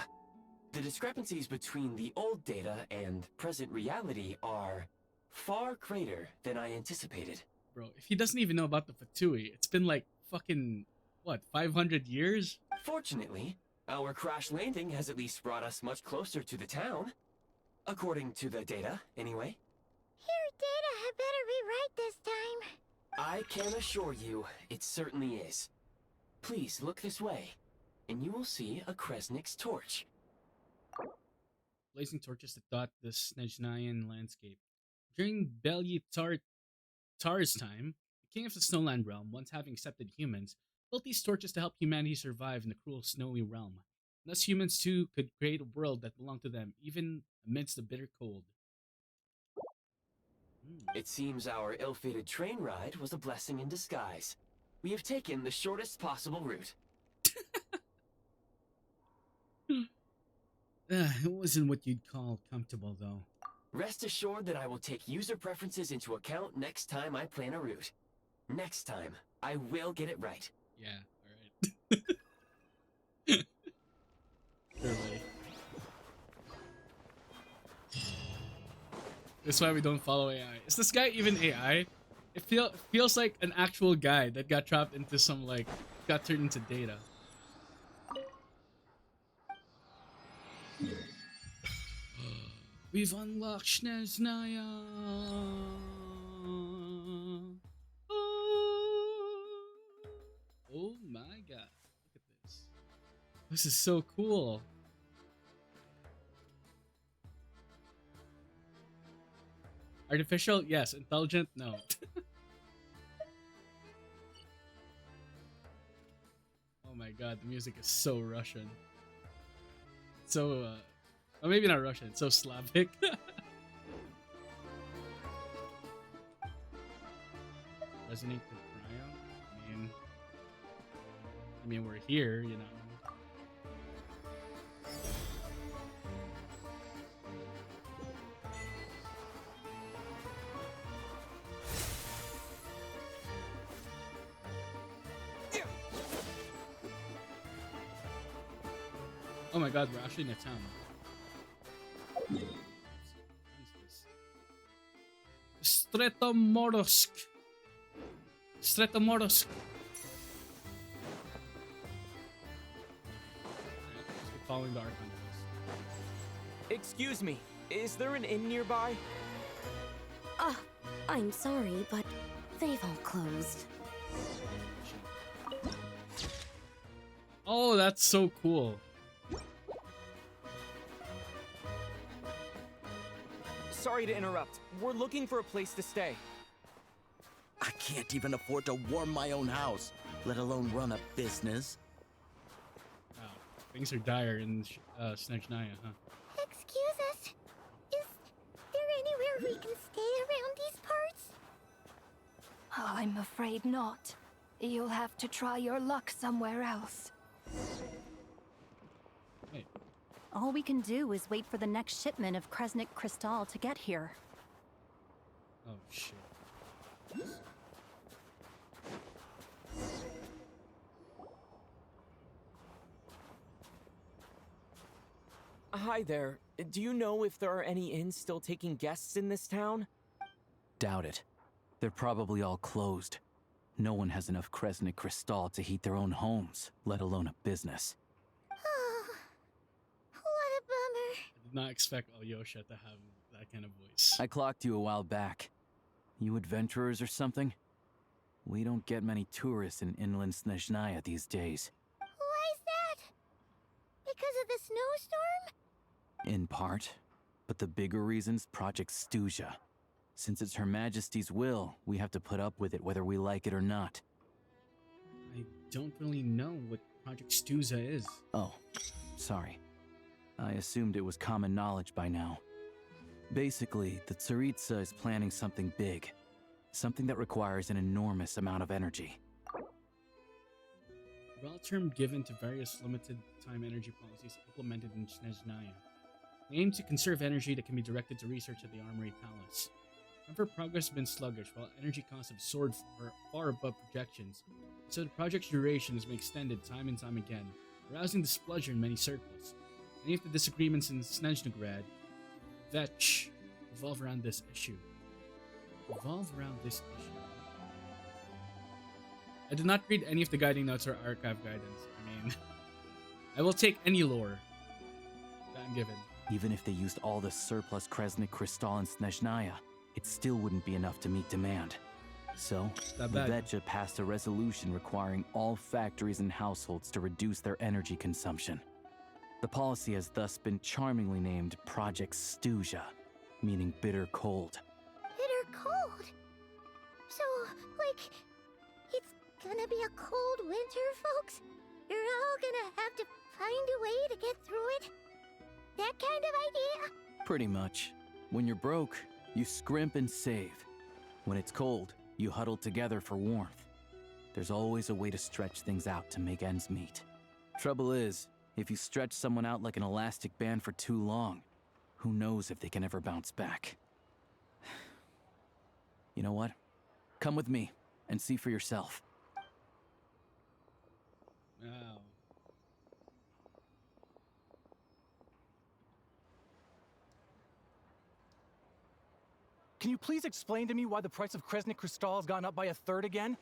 The discrepancies between the old data and present reality are far greater than I anticipated. Bro, if he doesn't even know about the Fatui, it's been like fucking, what, 500 years? Fortunately, our crash landing has at least brought us much closer to the town. According to the data, anyway. Your data had better be right this time. I can assure you, it certainly is. Please look this way, and you will see a Kresnik's torch. Blazing torches that dot the Snezhnayan landscape. During Tar's time, the king of the Snowland realm, once having accepted humans, built these torches to help humanity survive in the cruel snowy realm. Thus humans too could create a world that belonged to them, even amidst the bitter cold. It seems our ill-fated train ride was a blessing in disguise. We have taken the shortest possible route. It wasn't what you'd call comfortable, though. Rest assured that I will take user preferences into account next time I plan a route. Next time, I will get it right. Yeah, alright. Surely. That's why we don't follow AI. Is this guy even AI? It feels like an actual guy that got trapped into some, like, got turned into data. We've unlocked Shneznaya. Oh my god. Look at this. This is so cool. Artificial? Yes. Intelligent? No. Oh my god, the music is so Russian. So, well, maybe not Russian, it's so Slavic. Resonate with cryo? I mean, we're here, you know. Oh my god, we're actually in a town. What is this? Stretomorsk. Stretomorsk. Let's keep following the Archon. Excuse me, is there an inn nearby? I'm sorry, but they've all closed. Oh, that's so cool. Sorry to interrupt. We're looking for a place to stay. I can't even afford to warm my own house, let alone run a business. Wow, things are dire in Snezhnaya, huh? Excuse us. Is there anywhere we can stay around these parts? I'm afraid not. You'll have to try your luck somewhere else. Wait, All we can do is wait for the next shipment of Kresnik Crystal to get here. oh shit. Hi there. Do you know if there are any inns still taking guests in this town? Doubt it. They're probably all closed. No one has enough Kresnik Crystal to heat their own homes, let alone a business. Oh, what a bummer. I did not expect Alyosha to have that kind of voice. I clocked you a while back. You adventurers or something? We don't get many tourists in inland Snezhnaya these days. Why is that? Because of the snowstorm? In part. But the bigger reason's Project Stuja. Since it's Her Majesty's will, we have to put up with it whether we like it or not. I don't really know what Project Stuza is. Oh, sorry. I assumed it was common knowledge by now. Basically, the Tsaritsa is planning something big. Something that requires an enormous amount of energy. A broad term given to various limited time energy policies implemented in Snezhnaya. They aim to conserve energy that can be directed to research at the Armory Palace. However, progress has been sluggish, while energy costs have soared far above projections, so the project's duration has been extended time and time again, arousing displeasure in many circles. Many of the disagreements in Snezhnograd Vetch revolve around this issue. I did not read any of the guiding notes or archive guidance. I mean, I will take any lore that I'm given. Even if they used all the surplus Kresnik Crystal in Snezhnaya, it still wouldn't be enough to meet demand. So, Not the bad. Vetja passed a resolution requiring all factories and households to reduce their energy consumption. The policy has thus been charmingly named Project Stuja, meaning bitter cold. Bitter cold. So, like, it's gonna be a cold winter, folks? You're all gonna have to find a way to get through it? That kind of idea? Pretty much. When you're broke, you scrimp and save. When it's cold, you huddle together for warmth. There's always a way to stretch things out to make ends meet. Trouble is, if you stretch someone out like an elastic band for too long, Who knows if they can ever bounce back? You know what? Come with me and see for yourself. Wow. Can you please explain to me why the price of Kresnik Crystal has gone up by a third again?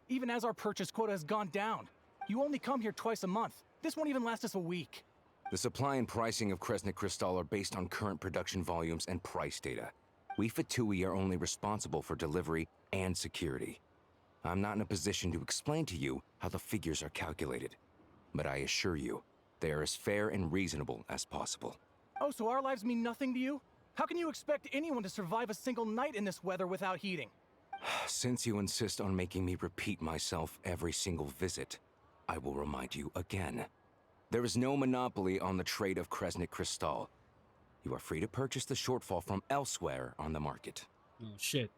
Even as our purchase quota has gone down. You only come here twice a month. This won't even last us a week. The supply and pricing of Kresnik Crystal are based on current production volumes and price data. We Fatui are only responsible for delivery and security. I'm not in a position to explain to you how the figures are calculated, but I assure you, they are as fair and reasonable as possible. Oh, so our lives mean nothing to you? How can you expect anyone to survive a single night in this weather without heating? Since you insist on making me repeat myself every single visit, I will remind you again. There is no monopoly on the trade of Kresnik Crystal. You are free to purchase the shortfall from elsewhere on the market. Oh, shit.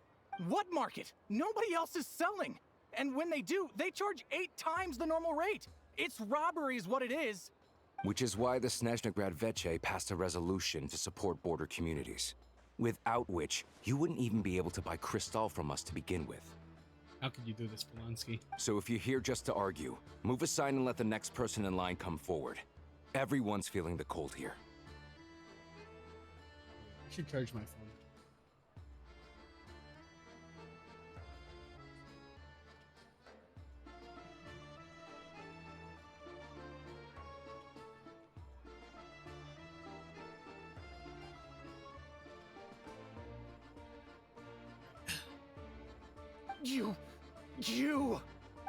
What market? Nobody else is selling. And when they do, they charge 8 times the normal rate. It's robbery is what it is. Which is why the Snezhnegrad Veche passed a resolution to support border communities, without which you wouldn't even be able to buy Crystal from us to begin with. How could you do this, Polanski? So if you're here just to argue, move aside and let the next person in line come forward. Everyone's feeling the cold here. I should charge my phone. You!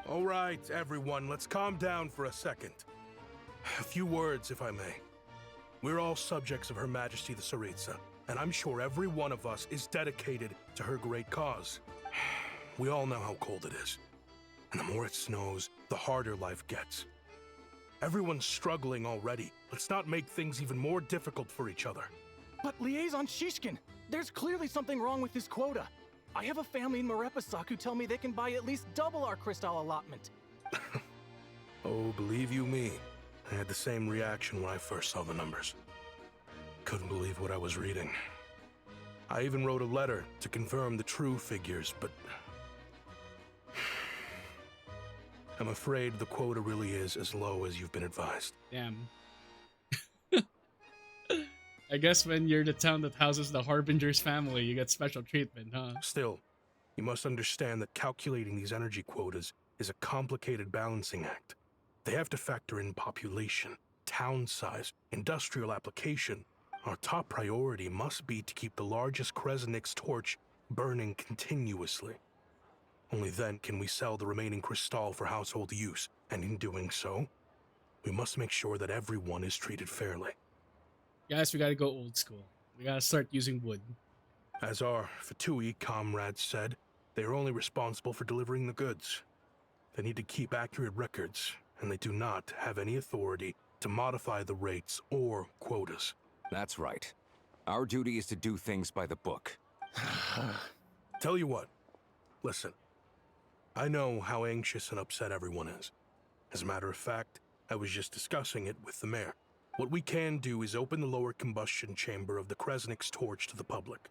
All right, everyone, let's calm down for a second. A few words, if I may. We're all subjects of Her Majesty the Tsaritsa, and I'm sure every one of us is dedicated to her great cause. We all know how cold it is. And the more it snows, the harder life gets. Everyone's struggling already. Let's not make things even more difficult for each other. But Liaison Shishkin, there's clearly something wrong with this quota. I have a family in Marepasak who tell me they can buy at least double our Crystal allotment. Oh, believe you me, I had the same reaction when I first saw the numbers. Couldn't believe what I was reading. I even wrote a letter to confirm the true figures, but I'm afraid the quota really is as low as you've been advised. Damn. I guess when you're the town that houses the Harbinger's family, you get special treatment, huh? Still, you must understand that calculating these energy quotas is a complicated balancing act. They have to factor in population, town size, industrial application. Our top priority must be to keep the largest Kresnik's torch burning continuously. Only then can we sell the remaining Crystal for household use, and in doing so, we must make sure that everyone is treated fairly. Guys, we gotta go old school. We gotta start using wood. As our Fatui comrades said, they are only responsible for delivering the goods. They need to keep accurate records, and they do not have any authority to modify the rates or quotas. That's right. Our duty is to do things by the book. Tell you what, listen. I know how anxious and upset everyone is. As a matter of fact, I was just discussing it with the mayor. What we can do is open the lower combustion chamber of the Kresnik's torch to the public.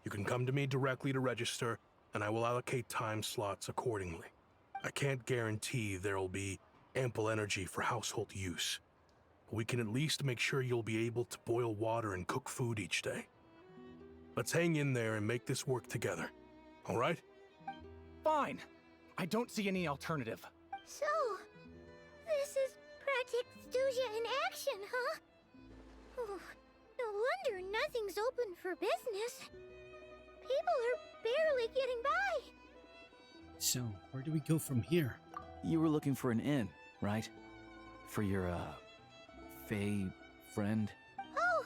You can come to me directly to register, and I will allocate time slots accordingly. I can't guarantee there'll be ample energy for household use. But we can at least make sure you'll be able to boil water and cook food each day. Let's hang in there and make this work together. All right? Fine. I don't see any alternative. So, this is Project Stuja in action, huh? Oh, no wonder nothing's open for business. People are barely getting by. So, where do we go from here? You were looking for an inn, right? For your, Fae friend? Oh,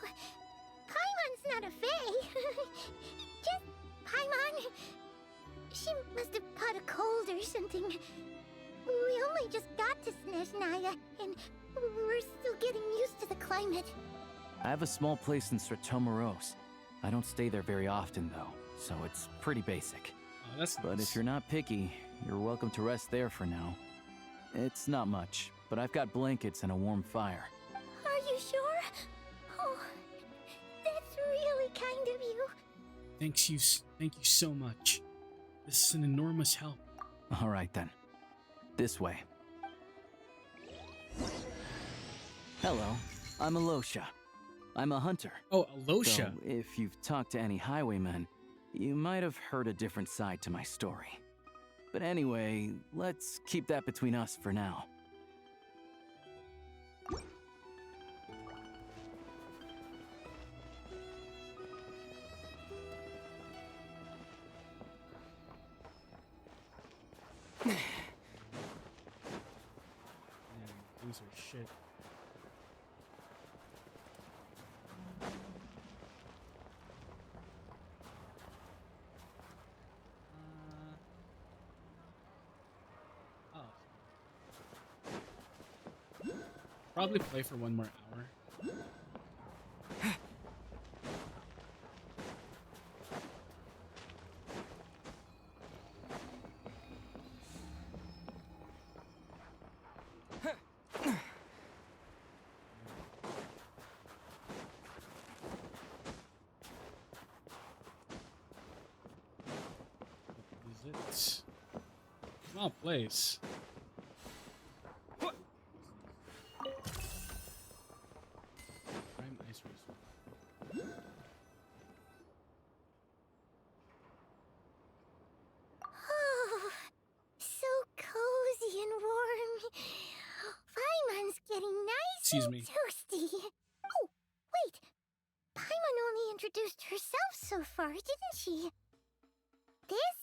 Paimon's not a fae. Just Paimon. She must have caught a cold or something. We only just got to Snezhnaya, and we're still getting used to the climate. I have a small place in Stratomaros. I don't stay there very often, though, so it's pretty basic. Oh, that's But nice. if you're not picky, you're welcome to rest there for now. It's not much, but I've got blankets and a warm fire. Are you sure? Oh, that's Thank you so much. This is an enormous help. All right then. This way. Hello, I'm Alosha. I'm a hunter. Oh, Alosha. So if you've talked to any highwaymen, you might have heard a different side to my story. But anyway, let's keep that between us for now. These are shit. Probably play for one more hour. Is it? Small place. Prime ice resort. Oh, so cozy and warm. Paimon's getting nice Excuse and me. toasty. Oh, wait. Paimon only introduced herself so far, didn't she? This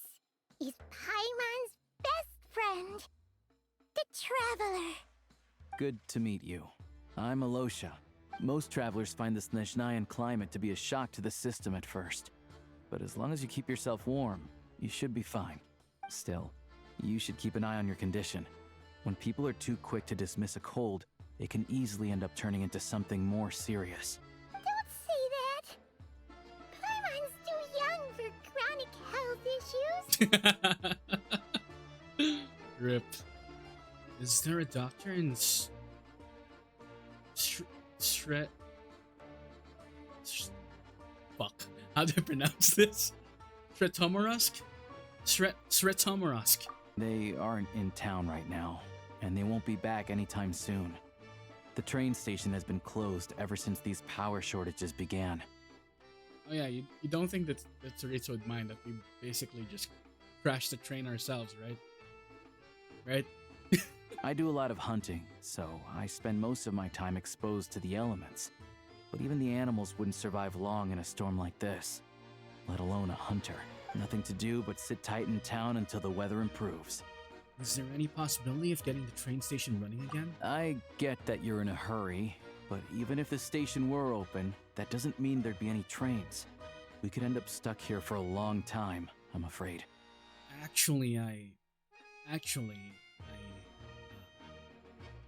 is Paimon's best friend, the Traveler. Good to meet you. I'm Alosha. Most travelers find the Snezhnayan climate to be a shock to the system at first. But as long as you keep yourself warm, you should be fine. Still, you should keep an eye on your condition. When people are too quick to dismiss a cold, it can easily end up turning into something more serious. Don't say that. Paimon's too young for chronic health issues. Rip. Is there a doctor in fuck. How do I pronounce this? Sretomarusk? Sretomarusk. They aren't in town right now, and they won't be back anytime soon. The train station has been closed ever since these power shortages began. Oh yeah, you don't think that Tsuritsu would mind that we basically just crashed the train ourselves, right? Right? I do a lot of hunting, so I spend most of my time exposed to the elements. But even the animals wouldn't survive long in a storm like this, let alone a hunter. Nothing to do but sit tight in town until the weather improves. Is there any possibility of getting the train station running again? I get that you're in a hurry, but even if the station were open, that doesn't mean there'd be any trains. We could end up stuck here for a long time, I'm afraid. Actually, I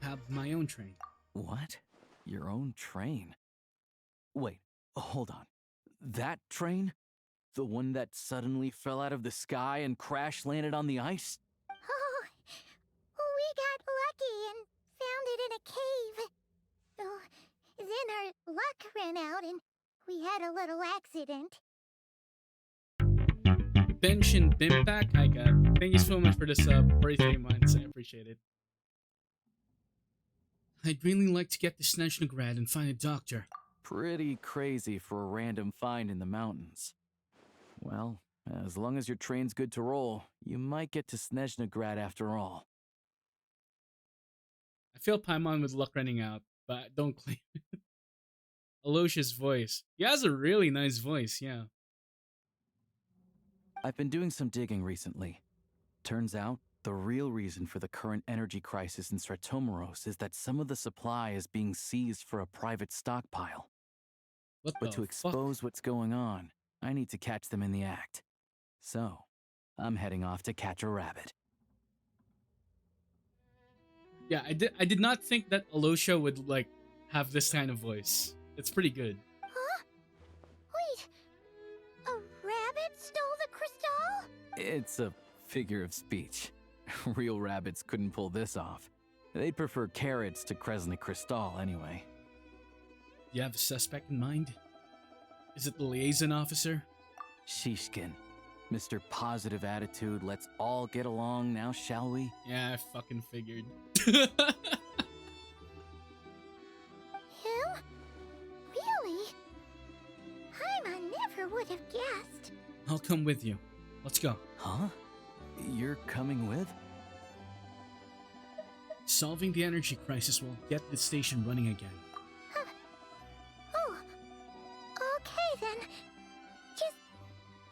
have my own train. What? Your own train? Wait, hold on. That train? The one that suddenly fell out of the sky and crash landed on the ice? Oh, we got lucky and found it in a cave. Oh, then our luck ran out and we had a little accident. Benshin Bimpack, hi God. Thank you so much for the sub. 43 months, I appreciate it. I'd really like to get to Snezhnagrad and find a doctor. Pretty crazy for a random find in the mountains. Well, as long as your train's good to roll, you might get to Snezhnagrad after all. I feel Paimon with luck running out, but don't claim it. Alosha's voice. He has a really nice voice, yeah. I've been doing some digging recently. Turns out, the real reason for the current energy crisis in Sretomaros is that some of the supply is being seized for a private stockpile. But to expose what's going on, I need to catch them in the act. So, I'm heading off to catch a rabbit. Yeah, I did not think that Alosha would, like, have this kind of voice. It's pretty good. Huh? Wait, a rabbit stole the crystal? It's a figure of speech. Real rabbits couldn't pull this off. They'd prefer carrots to Kresnik Crystal anyway. Do you have a suspect in mind? Is it the liaison officer? Shishkin. Mr. Positive Attitude, let's all get along now, shall we? Yeah, I fucking figured. Him? Really? I never would have guessed. I'll come with you. Let's go. Huh? You're coming with? Solving the energy crisis will get the station running again. Oh, okay then. Just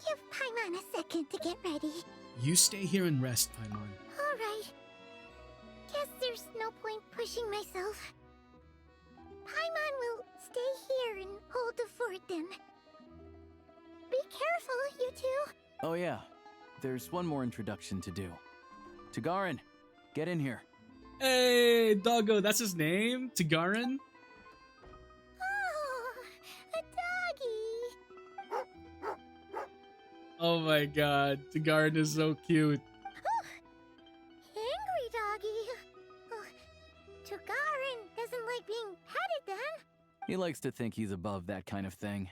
give Paimon a second to get ready. You stay here and rest, Paimon. Alright. Guess there's no point pushing myself. Paimon will stay here and hold the fort then. Be careful, you two. Oh yeah, there's one more introduction to do. Tagarin, get in here. Hey, doggo, that's his name? Tagarin? Oh, a doggy. Oh my god, Tagarin is so cute. Angry doggy. Oh, Togarin doesn't like being petted then. He likes to think he's above that kind of thing.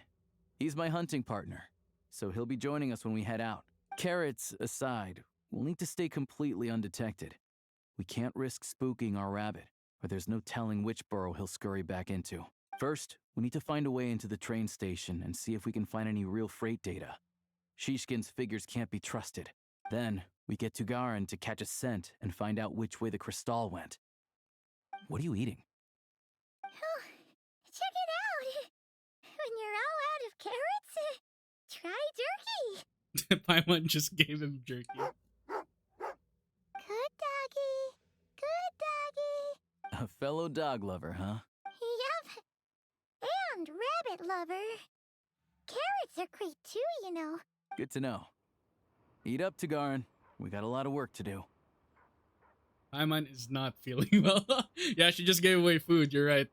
He's my hunting partner, so he'll be joining us when we head out. Carrots aside, we'll need to stay completely undetected. We can't risk spooking our rabbit, or there's no telling which burrow he'll scurry back into. First, we need to find a way into the train station and see if we can find any real freight data. Shishkin's figures can't be trusted. Then, we get Tugarin to catch a scent and find out which way the crystal went. What are you eating? Oh, check it out. When you're all out of carrots, try jerky. Paimon just gave him jerky. Good doggy. Good doggy. A fellow dog lover, huh? Yup. And rabbit lover. Carrots are great too, you know. Good to know. Eat up, Tugarin. We got a lot of work to do. Paimon is not feeling well. Yeah, she just gave away food, you're right.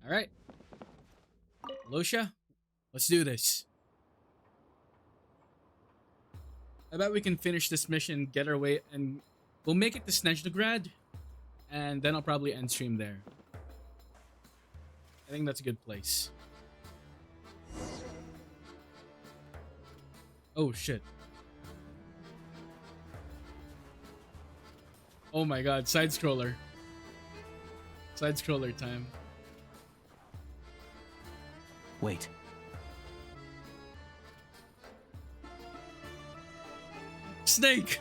Alright. Losha, let's do this. I bet we can finish this mission, get our way, and we'll make it to Snezhnograd, and then I'll probably end stream there. I think that's a good place. Oh shit. Oh my god, side scroller. Side scroller time. Wait. Snake!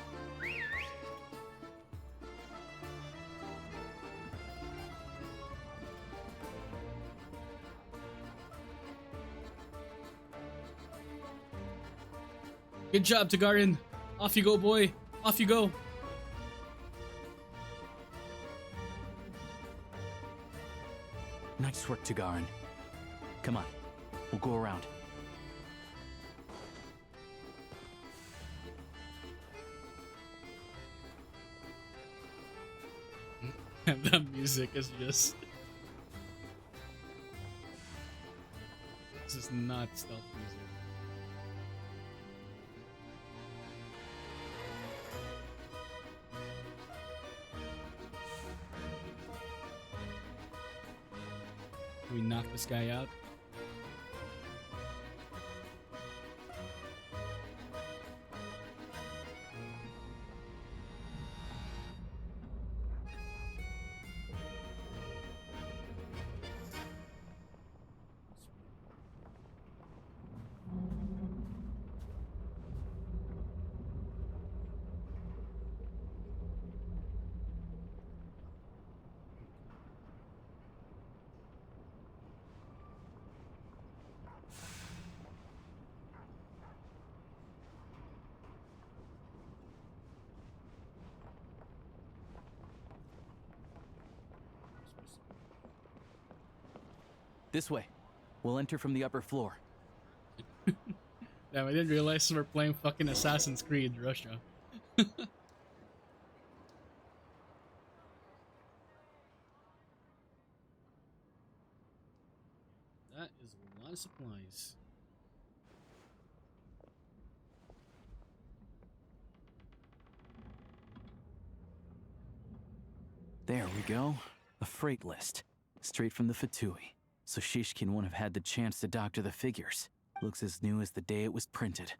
Good job, Tagarin. Off you go, boy. Off you go. Nice work, Tugarin. Come on, we'll go around. That music is just... This is not stealth music. Can we knock this guy out? This way. We'll enter from the upper floor. Damn, I didn't realize we're playing fucking Assassin's Creed Russia. That is a lot of supplies. There we go. A freight list. Straight from the Fatui, so Shishkin won't have had the chance to doctor the figures. Looks as new as the day it was printed.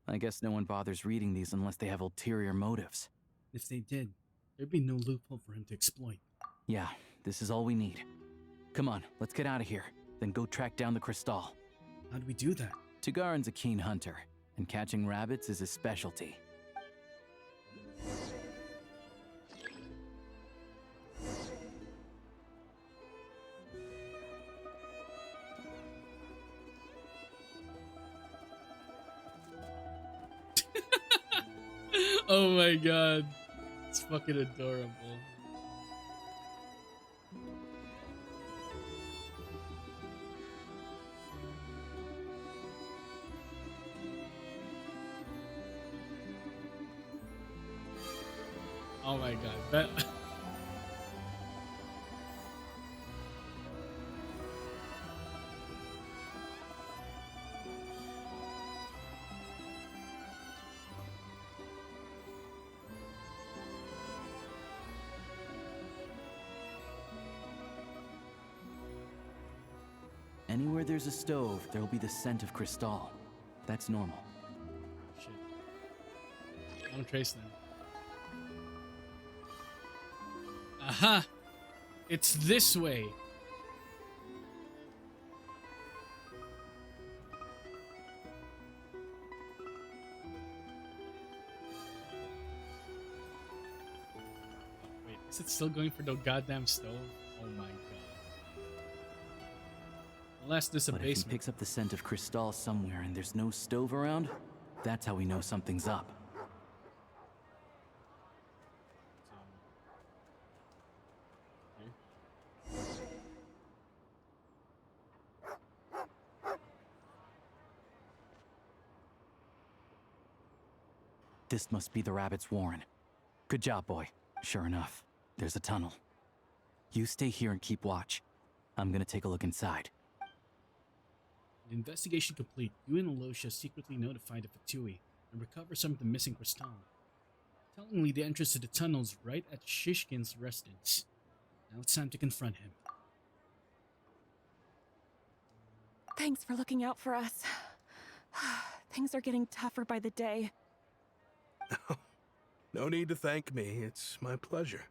I guess no one bothers reading these unless they have ulterior motives. If they did, there'd be no loophole for him to exploit. Yeah, this is all we need. Come on, let's get out of here. Then go track down the crystal. How do we do that? Tugarin's a keen hunter, and catching rabbits is his specialty. Oh my god. It's fucking adorable. Oh my god. That Anywhere there's a stove, there'll be the scent of crystal. That's normal. shit. I don't trace them. Aha! It's this way. Wait, is it still going for the goddamn stove? Oh my god. Unless there's a But if he basement. picks up the scent of crystal somewhere and there's no stove around, that's how we know something's up. This must be the rabbit's warren. Good job, boy. Sure enough, there's a tunnel. You stay here and keep watch. I'm gonna take a look inside. Investigation complete. You and Alosha secretly notify the Fatui and recover some of the missing crystal. Tellingly, the entrance to the tunnel is right at Shishkin's residence. Now it's time to confront him. Thanks for looking out for us. Things are getting tougher by the day. No need to thank me. It's my pleasure.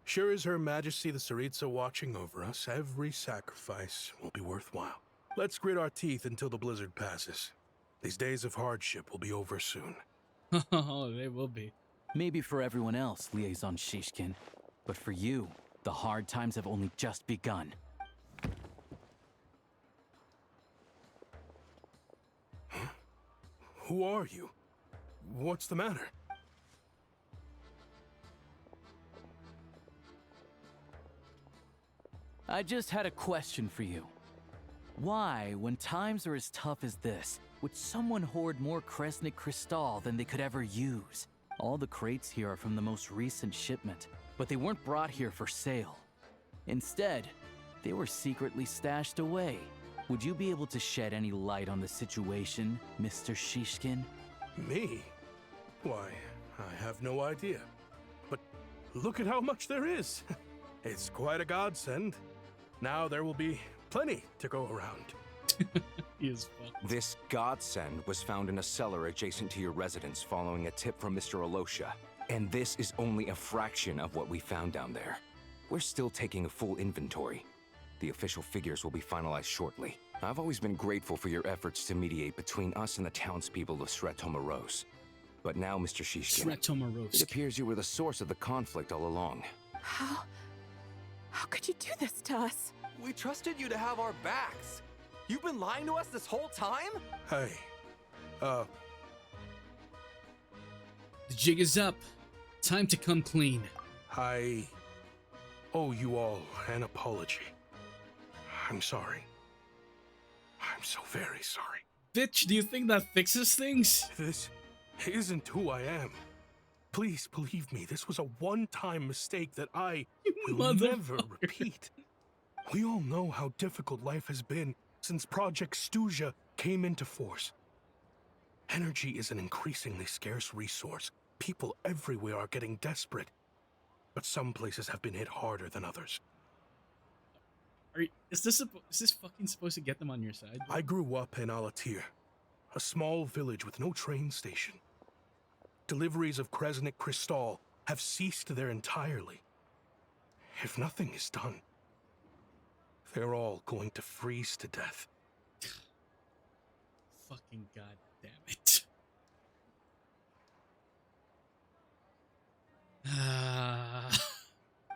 Sure as Her Majesty the Tsaritsa watching over us, every sacrifice will be worthwhile. Let's grit our teeth until the blizzard passes. These days of hardship will be over soon. Oh, they will be. Maybe for everyone else, Liaison Shishkin, but for you, the hard times have only just begun. Huh? Who are you? What's the matter? I just had a question for you. Why, when times are as tough as this, would someone hoard more Kresnik crystal than they could ever use? All the crates here are from the most recent shipment, but they weren't brought here for sale. Instead, they were secretly stashed away. Would you be able to shed any light on the situation, Mr. Shishkin? Me? Why, I have no idea. But look at how much there is. It's quite a godsend. Now there will be plenty to go around. He is fucked. This godsend was found in a cellar adjacent to your residence following a tip from Mr. Alosha. And this is only a fraction of what we found down there. We're still taking a full inventory. The official figures will be finalized shortly. I've always been grateful for your efforts to mediate between us and the townspeople of Sretomaros. But now, Mr. Shishkin, Sretomaros. it appears you were the source of the conflict all along. How could you do this to us? We trusted you to have our backs. You've been lying to us this whole time? Hey, The jig is up. Time to come clean. I owe you all an apology. I'm sorry. I'm so very sorry. Bitch, do you think that fixes things? This isn't who I am. Please believe me, this was a one-time mistake that I will never repeat. We all know how difficult life has been since Project Stuja came into force. Energy is an increasingly scarce resource. People everywhere are getting desperate. But some places have been hit harder than others. is this fucking supposed to get them on your side? I grew up in Alatir, a small village with no train station. Deliveries of Kresnik Crystal have ceased there entirely. If nothing is done, they're all going to freeze to death. Fucking goddamn it.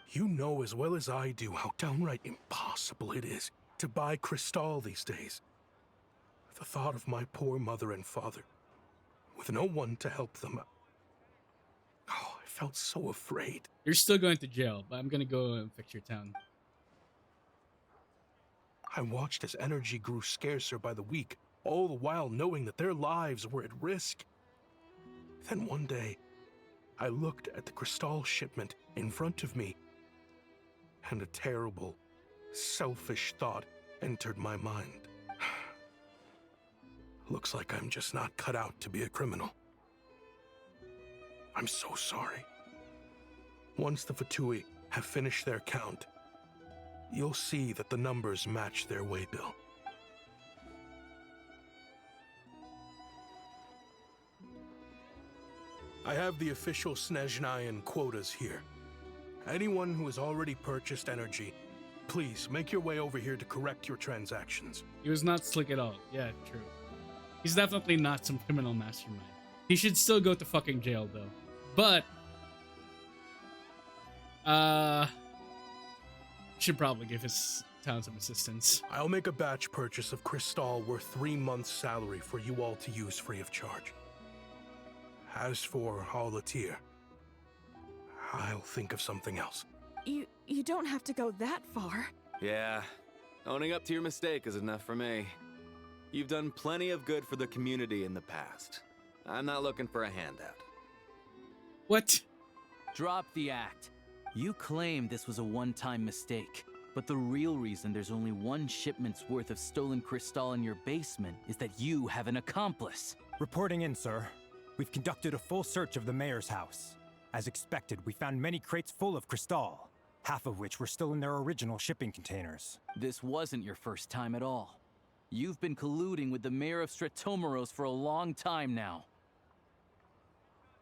You know as well as I do how downright impossible it is to buy Crystal these days. The thought of my poor mother and father, with no one to help them. Oh, I felt so afraid. You're still going to jail, but I'm gonna go and fix your town. I watched as energy grew scarcer by the week, all the while knowing that their lives were at risk. Then one day, I looked at the Crystal shipment in front of me, and a terrible, selfish thought entered my mind. Looks like I'm just not cut out to be a criminal. I'm so sorry. Once the Fatui have finished their count, you'll see that the numbers match their waybill. I have the official Snezhnayan quotas here. Anyone who has already purchased energy, please make your way over here to correct your transactions. He was not slick at all. Yeah, true. He's definitely not some criminal mastermind. He should still go to fucking jail though. But should probably give his town some assistance. I'll make a batch purchase of Crystal worth 3 months' salary for you all to use free of charge. As for Alatir, I'll think of something else. You don't have to go that far. Yeah, owning up to your mistake is enough for me. You've done plenty of good for the community in the past. I'm not looking for a handout. What? Drop the act. You claim this was a one-time mistake, but the real reason there's only one shipment's worth of stolen crystal in your basement is that you have an accomplice. Reporting in, sir. We've conducted a full search of the mayor's house. As expected, we found many crates full of crystal, half of which were still in their original shipping containers. This wasn't your first time at all. You've been colluding with the mayor of Stratomeros for a long time now.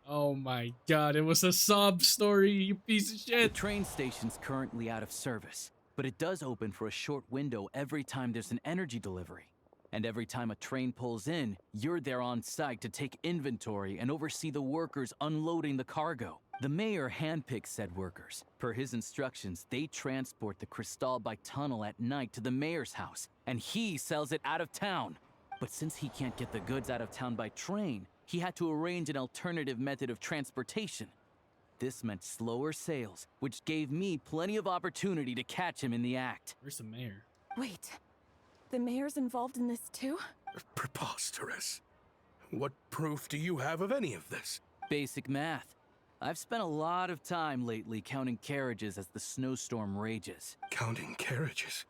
Oh my god, it was a sob story, you piece of shit. The train station's currently out of service, but it does open for a short window every time there's an energy delivery. And every time a train pulls in, you're there on site to take inventory and oversee the workers unloading the cargo. The mayor handpicks said workers. Per his instructions, they transport the crystal by tunnel at night to the mayor's house, and he sells it out of town. But since he can't get the goods out of town by train, he had to arrange an alternative method of transportation. This meant slower sales, which gave me plenty of opportunity to catch him in the act. Where's the mayor? Wait, the mayor's involved in this too? Preposterous. What proof do you have of any of this? Basic math. I've spent a lot of time lately counting carriages as the snowstorm rages. Counting carriages?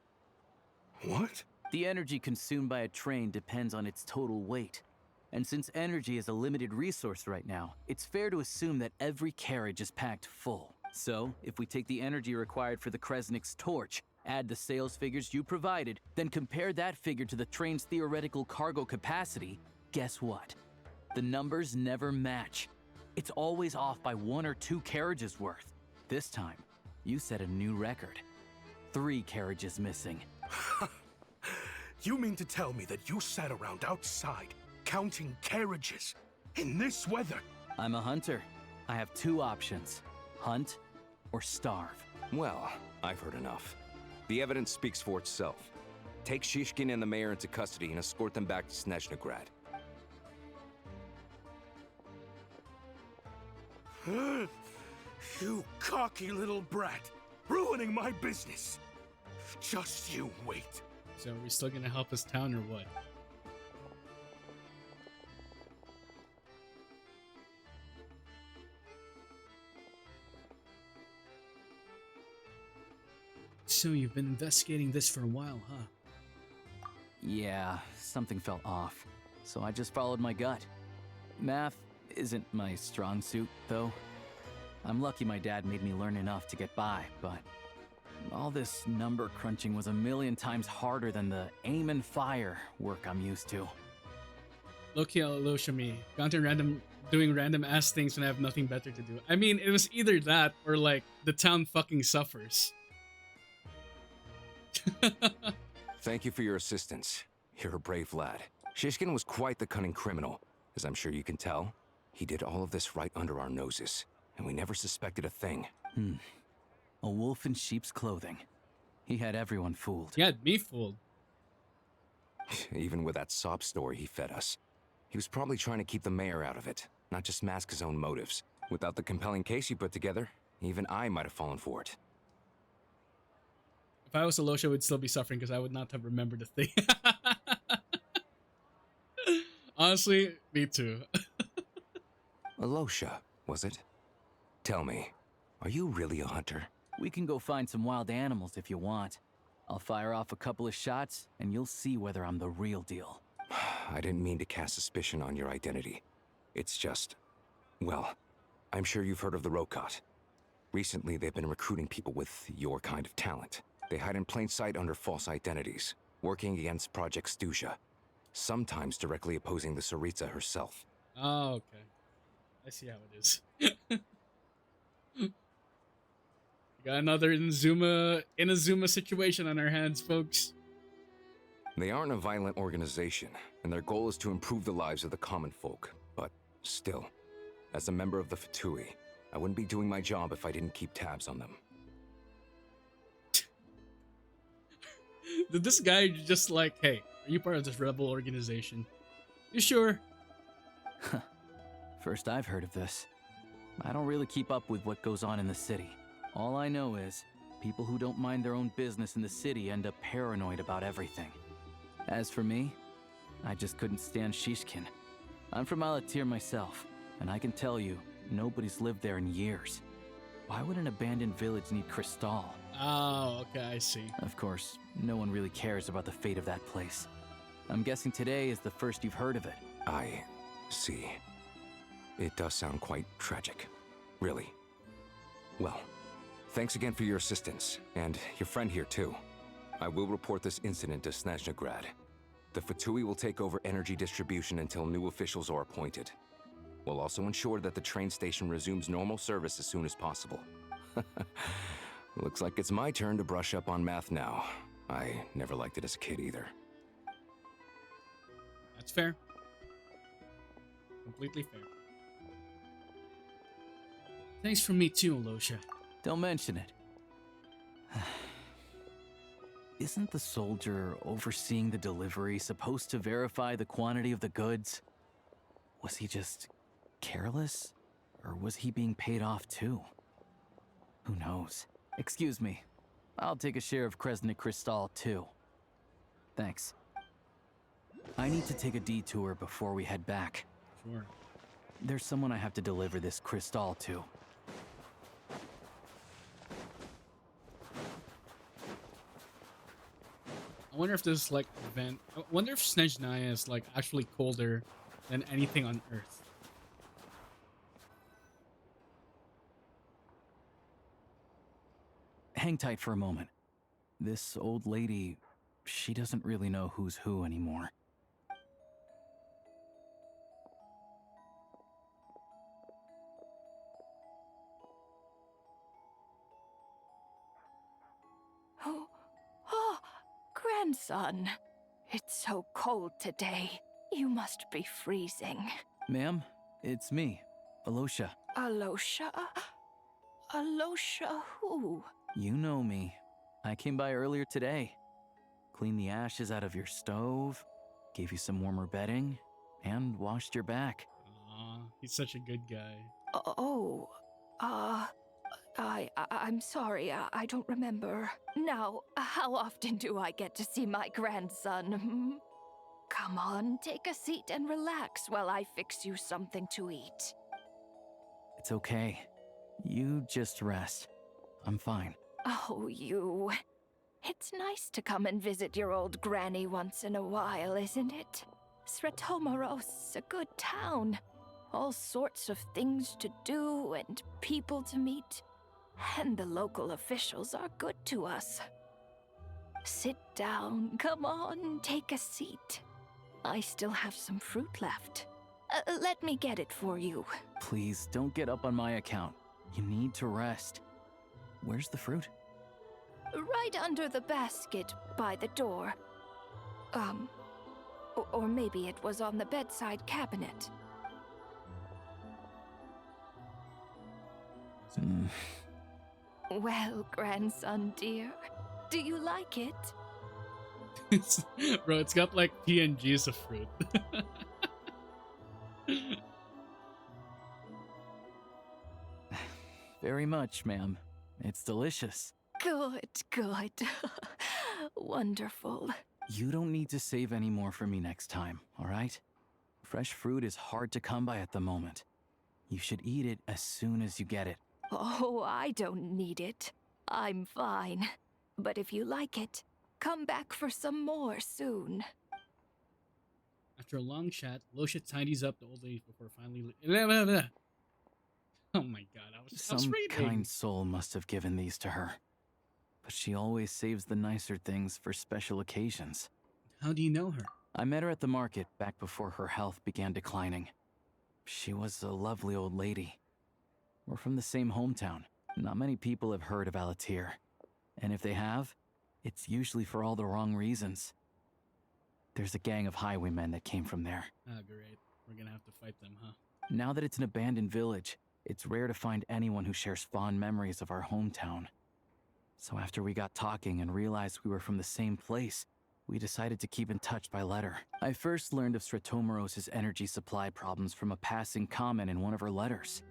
What? The energy consumed by a train depends on its total weight. And since energy is a limited resource right now, it's fair to assume that every carriage is packed full. So, if we take the energy required for the Kresnik's torch, add the sales figures you provided, then compare that figure to the train's theoretical cargo capacity, guess what? The numbers never match. It's always off by 1 or 2 carriages worth. This time, you set a new record. 3 carriages missing. You mean to tell me that you sat around outside counting carriages in this weather? I'm a hunter. I have 2 options. Hunt or starve. Well, I've heard enough. The evidence speaks for itself. Take Shishkin and the mayor into custody and escort them back to Snezhnegrad. You cocky little brat, ruining my business. Just you wait. So are we still gonna help his town or what? So you've been investigating this for a while, huh? Yeah, something felt off. So I just followed my gut. Math isn't my strong suit, though. I'm lucky my dad made me learn enough to get by, but All this number crunching was a million times harder than the aim and fire work I'm used to. Loki Loshami. Doing random ass things when I have nothing better to do. I mean, it was either that or like the town fucking suffers. Thank you for your assistance. You're a brave lad. Shishkin was quite the cunning criminal, as I'm sure you can tell. He did all of this right under our noses, and we never suspected a thing. A wolf in sheep's clothing. He had everyone fooled. He had me fooled. Even with that sob story he fed us. He was probably trying to keep the mayor out of it, not just mask his own motives. Without the compelling case you put together, even I might have fallen for it. If I was Alosha, I would still be suffering because I would not have remembered a thing. Honestly, me too. Alosha, was it? Tell me, are you really a hunter? We can go find some wild animals if you want. I'll fire off a couple of shots, and you'll see whether I'm the real deal. I didn't mean to cast suspicion on your identity. It's just... well, I'm sure you've heard of the Rokot. Recently, they've been recruiting people with your kind of talent. They hide in plain sight under false identities, working against Project Stusha, sometimes directly opposing the Tsaritsa herself. Oh, okay. I see how it is. We got another Inazuma situation on our hands, folks. They aren't a violent organization, and their goal is to improve the lives of the common folk. But still, as a member of the Fatui, I wouldn't be doing my job if I didn't keep tabs on them. Did this guy just like, hey, are you part of this rebel organization? You sure? First I've heard of this. I don't really keep up with what goes on in the city. All I know is, people who don't mind their own business in the city end up paranoid about everything. As for me, I just couldn't stand Shishkin. I'm from Alatir myself, and I can tell you, nobody's lived there in years. Why would an abandoned village need Crystal? Oh, okay, I see. Of course, no one really cares about the fate of that place. I'm guessing today is the first you've heard of it. I see. It does sound quite tragic. Really. Well, thanks again for your assistance, and your friend here too. I will report this incident to Snezhnegrad. The Fatui will take over energy distribution until new officials are appointed. We'll also ensure that the train station resumes normal service as soon as possible. Looks like it's my turn to brush up on math now. I never liked it as a kid either. That's fair. Completely fair. Thanks from me too, Alosha. Don't mention it. Isn't the soldier overseeing the delivery supposed to verify the quantity of the goods? Was he just careless? Or was he being paid off too? Who knows? Excuse me. I'll take a share of Kresnik Crystal too. Thanks. I need to take a detour before we head back. Sure. There's someone I have to deliver this crystal to. I wonder if this like event. I wonder if Snezhnaya is like actually colder than anything on Earth. Hang tight for a moment. This old lady, she doesn't really know who's who anymore. Oh, grandson. It's so cold today. You must be freezing. Ma'am, it's me, Alosha. Alosha? Alosha who? You know me. I came by earlier today. Cleaned the ashes out of your stove, gave you some warmer bedding, and washed your back. Aw, he's such a good guy. Oh, I'm sorry, I don't remember. Now, how often do I get to see my grandson? Hmm? Come on, take a seat and relax while I fix you something to eat. It's okay. You just rest. I'm fine. Oh, you. It's nice to come and visit your old granny once in a while, isn't it? Sretomaros, a good town. All sorts of things to do and people to meet. And the local officials are good to us. Sit down. Come on, take a seat. I still have some fruit left. Let me get it for you. Please, don't get up on my account. You need to rest. Where's the fruit? Right under the basket by the door. Or maybe it was on the bedside cabinet. Well, grandson dear, do you like it? Bro, it's got like PNGs of fruit. Very much, ma'am. It's delicious. Good, good. Wonderful. You don't need to save any more for me next time, all right? Fresh fruit is hard to come by at the moment. You should eat it as soon as you get it. Oh, I don't need it. I'm fine. But if you like it, come back for some more soon. After a long chat, Losha tidies up the old lady before finally. Oh my god, I was Some reading. kind soul must have given these to her. But she always saves the nicer things for special occasions. How do you know her? I met her at the market back before her health began declining. She was a lovely old lady. We're from the same hometown. Not many people have heard of Alatir. And if they have, it's usually for all the wrong reasons. There's a gang of highwaymen that came from there. Ah, great. We're gonna have to fight them, huh? Now that it's an abandoned village, it's rare to find anyone who shares fond memories of our hometown. So after we got talking and realized we were from the same place, we decided to keep in touch by letter. I first learned of Stratomoros's energy supply problems from a passing comment in one of her letters.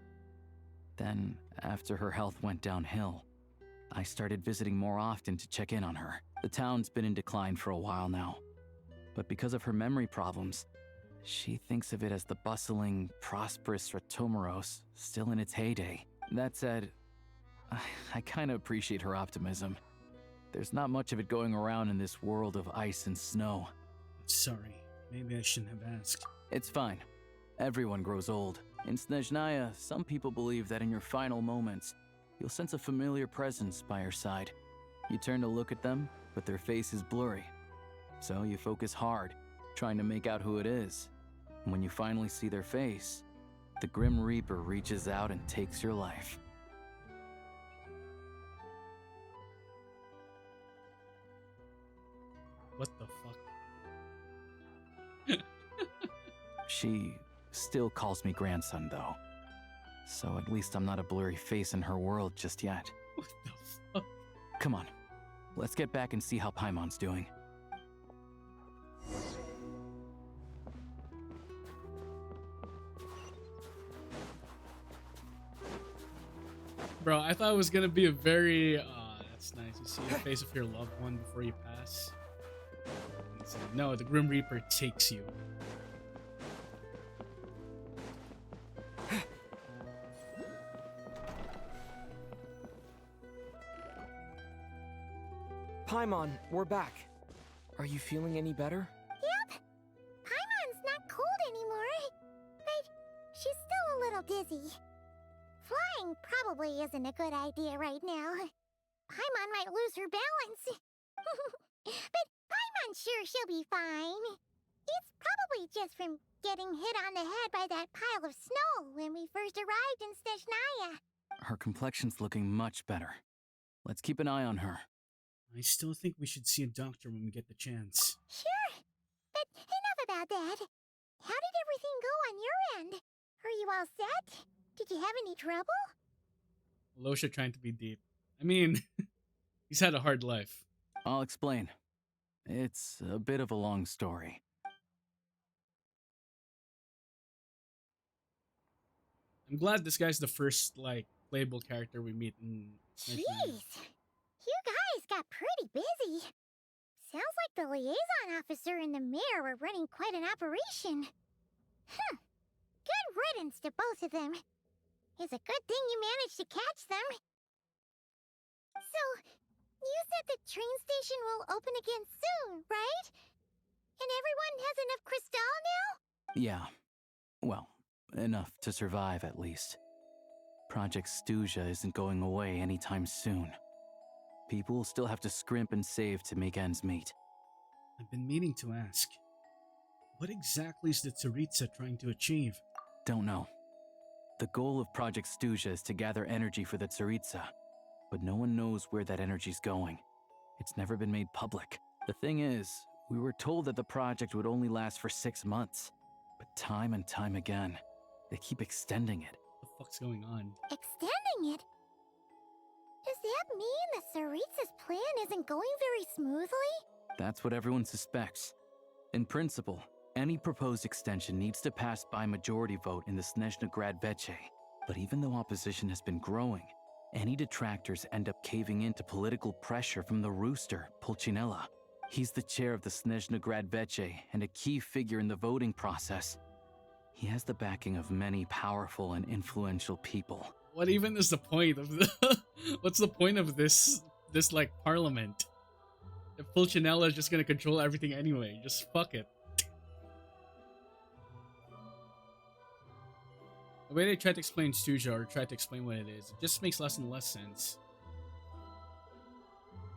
Then, after her health went downhill, I started visiting more often to check in on her. The town's been in decline for a while now, but because of her memory problems, she thinks of it as the bustling, prosperous Stratomoros still in its heyday. That said, I kinda appreciate her optimism. There's not much of it going around in this world of ice and snow. Sorry, maybe I shouldn't have asked. It's fine. Everyone grows old. In Snezhnaya, some people believe that in your final moments, you'll sense a familiar presence by your side. You turn to look at them, but their face is blurry. So you focus hard, trying to make out who it is. And when you finally see their face, the Grim Reaper reaches out and takes your life. What the fuck? She still calls me grandson, though. So at least I'm not a blurry face in her world just yet. What the fuck? Come on, let's get back and see how Paimon's doing. Bro, I thought it was gonna be a very, that's nice. You see the face of your loved one before you pass. No, the Grim Reaper takes you. Paimon, we're back. Are you feeling any better? Yep. Paimon's not cold anymore. But she's still a little dizzy. Flying probably isn't a good idea right now. Paimon might lose her balance. But Paimon's sure she'll be fine. It's probably just from getting hit on the head by that pile of snow when we first arrived in Snezhnaya. Her complexion's looking much better. Let's keep an eye on her. I still think we should see a doctor when we get the chance. Sure. But enough about that. How did everything go on your end? Are you all set? Did you have any trouble? Losha trying to be deep. I mean, he's had a hard life. I'll explain. It's a bit of a long story. I'm glad this guy's the first, like, playable character we meet in... Jeez. You guys got pretty busy. Sounds like the liaison officer and the mayor were running quite an operation. Good riddance to both of them. It's a good thing you managed to catch them. So, you said the train station will open again soon, right? And everyone has enough crystal now? Yeah. Well, enough to survive at least. Project Stuja isn't going away anytime soon. People will still have to scrimp and save to make ends meet. I've been meaning to ask. What exactly is the Tsaritsa trying to achieve? Don't know. The goal of Project Stuja is to gather energy for the Tsaritsa, but no one knows where that energy's going. It's never been made public. The thing is, we were told that the project would only last for 6 months, but time and time again, they keep extending it. What the fuck's going on? Extending it? Does that mean the Tsaritsa's plan isn't going very smoothly? That's what everyone suspects. In principle, any proposed extension needs to pass by majority vote in the Snezhna Grad Veche. But even though opposition has been growing, any detractors end up caving into political pressure from the rooster, Pulcinella. He's the chair of the Snezhna Grad Veche and a key figure in the voting process. He has the backing of many powerful and influential people. What even is the point of the what's the point of this like parliament? If Pulcinella is just gonna control everything anyway, just fuck it. The way they try to explain Stuja or try to explain what it is, it just makes less and less sense.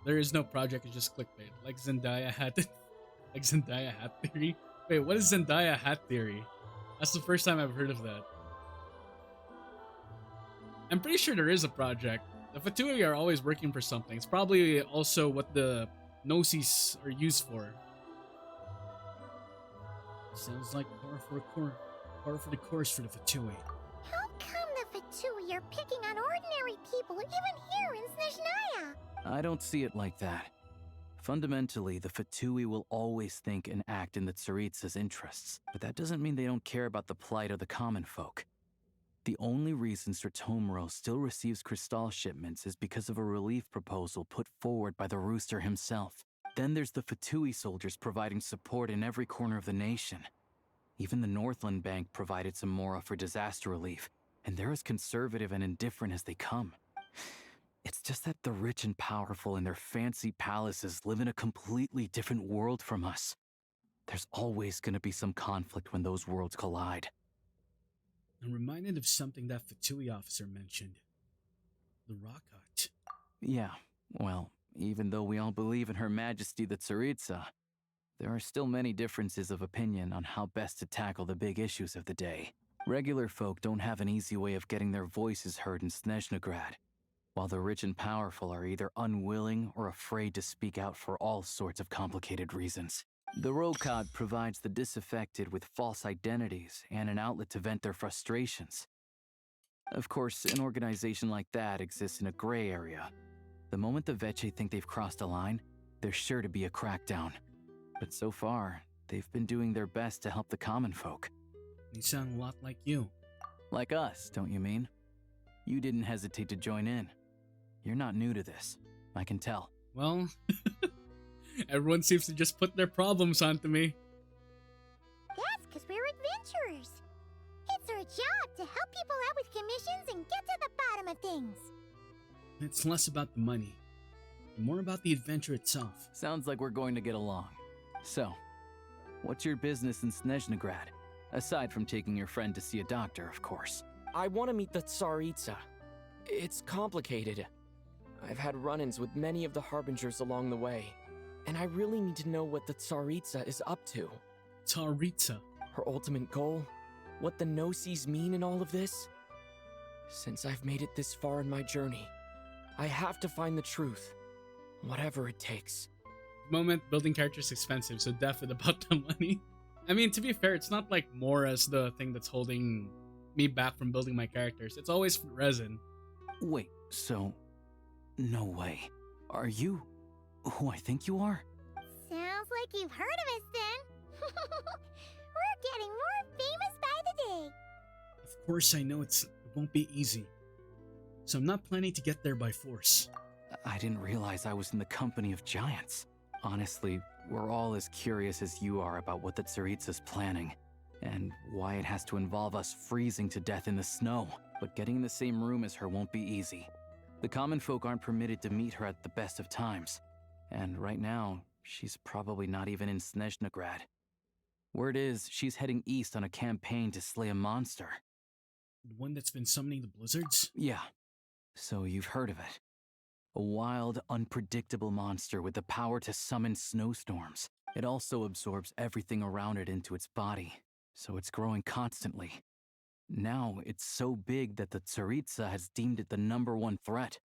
There is no project, it's just clickbait. Like Zendaya hat like Zendaya hat theory. Wait, what is Zendaya hat theory? That's the first time I've heard of that. I'm pretty sure there is a project. The Fatui are always working for something. It's probably also what the Gnosis are used for. Sounds like par for the course for the Fatui. How come the Fatui are picking on ordinary people even here in Snezhnaya? I don't see it like that. Fundamentally, the Fatui will always think and act in the Tsaritsa's interests, but that doesn't mean they don't care about the plight of the common folk. The only reason Sir Tomro still receives Crystal shipments is because of a relief proposal put forward by the Rooster himself. Then there's the Fatui soldiers providing support in every corner of the nation. Even the Northland Bank provided some mora for disaster relief, and they're as conservative and indifferent as they come. It's just that the rich and powerful in their fancy palaces live in a completely different world from us. There's always going to be some conflict when those worlds collide. I'm reminded of something that Fatui officer mentioned. The Rock Hut. Yeah, well, even though we all believe in Her Majesty the Tsaritsa, there are still many differences of opinion on how best to tackle the big issues of the day. Regular folk don't have an easy way of getting their voices heard in Snezhnagrad, while the rich and powerful are either unwilling or afraid to speak out for all sorts of complicated reasons. The Rokad provides the disaffected with false identities and an outlet to vent their frustrations. Of course, an organization like that exists in a gray area. The moment the Veche think they've crossed a line, there's sure to be a crackdown. But so far, they've been doing their best to help the common folk. They sound a lot like you. Like us, don't you mean? You didn't hesitate to join in. You're not new to this, I can tell. Well, everyone seems to just put their problems onto me. That's because we're adventurers. It's our job to help people out with commissions and get to the bottom of things. It's less about the money, and more about the adventure itself. Sounds like we're going to get along. So, what's your business in Snezhnagrad? Aside from taking your friend to see a doctor, of course. I want to meet the Tsaritsa. It's complicated. I've had run-ins with many of the Harbingers along the way, and I really need to know what the Tsaritsa is up to. Tsaritsa? Her ultimate goal? What the Gnosis mean in all of this? Since I've made it this far in my journey, I have to find the truth, whatever it takes. Moment, building characters is expensive, so definitely about the money. I mean, to be fair, it's not like Mora's the thing that's holding me back from building my characters. It's always resin. Wait, so... No way. Are you who I think you are? Sounds like you've heard of us then. We're getting more famous by the day. Of course I know it won't be easy. So I'm not planning to get there by force. I didn't realize I was in the company of giants. Honestly, we're all as curious as you are about what the Tsaritsa's planning, and why it has to involve us freezing to death in the snow. But getting in the same room as her won't be easy. The common folk aren't permitted to meet her at the best of times, and right now, she's probably not even in Snezhnagrad. Word is, she's heading east on a campaign to slay a monster. The one that's been summoning the blizzards? Yeah. So you've heard of it. A wild, unpredictable monster with the power to summon snowstorms. It also absorbs everything around it into its body, so it's growing constantly. Now, it's so big that the Tsaritsa has deemed it the #1 threat.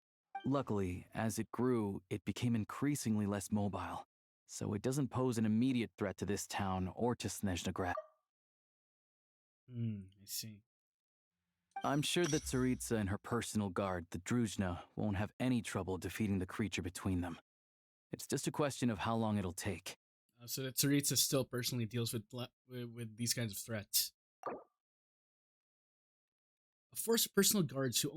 Luckily, as it grew, it became increasingly less mobile, so it doesn't pose an immediate threat to this town or to Snezhnegrad. I see. I'm sure that Tsaritsa and her personal guard, the Druzhna, won't have any trouble defeating the creature between them. It's just a question of how long it'll take. So that Tsaritsa still personally deals with these kinds of threats. A force of personal guards who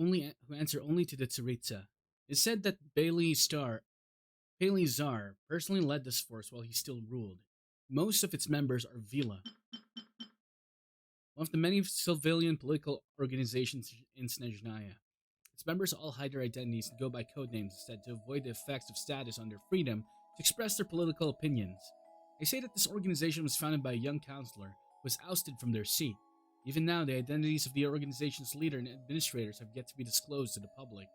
answer only to the Tsaritsa. It's said that Bailey Zar personally led this force while he still ruled. Most of its members are Vila, one of the many civilian political organizations in Snezhnaya. Its members all hide their identities and go by codenames instead to avoid the effects of status on their freedom to express their political opinions. They say that this organization was founded by a young counselor who was ousted from their seat. Even now, the identities of the organization's leader and administrators have yet to be disclosed to the public.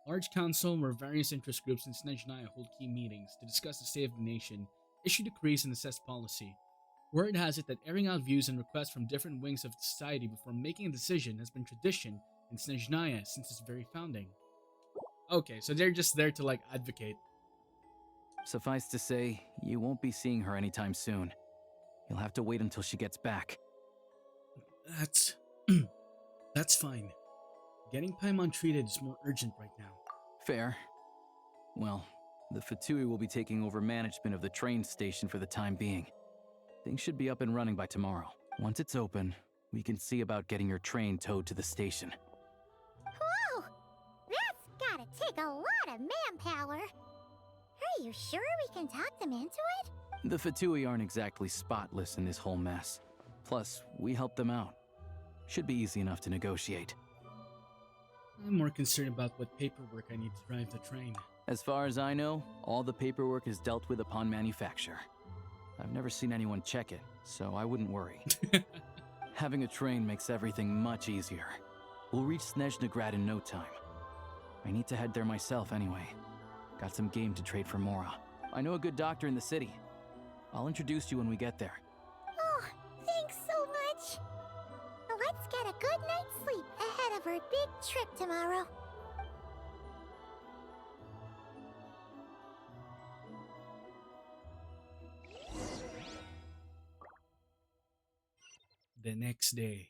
Large council, where various interest groups in Snezhnaya hold key meetings to discuss the state of the nation, issue decrees, and assess policy. Word has it that airing out views and requests from different wings of society before making a decision has been tradition in Snezhnaya since its very founding. Okay, so they're just there to, like, advocate. Suffice to say, you won't be seeing her anytime soon. You'll have to wait until she gets back. That's fine. Getting Paimon treated is more urgent right now. Fair. Well, the Fatui will be taking over management of the train station for the time being. Things should be up and running by tomorrow. Once it's open, we can see about getting your train towed to the station. Whoa! That's gotta take a lot of manpower. Are you sure we can talk them into it? The Fatui aren't exactly spotless in this whole mess. Plus, we helped them out. Should be easy enough to negotiate. I'm more concerned about what paperwork I need to drive the train. As far as I know, all the paperwork is dealt with upon manufacture. I've never seen anyone check it, so I wouldn't worry. Having a train makes everything much easier. We'll reach Snezhnegrad in no time. I need to head there myself anyway. Got some game to trade for Mora. I know a good doctor in the city. I'll introduce you when we get there. Oh, thanks so much. Let's get a good night's sleep ahead of our big trip tomorrow. The next day.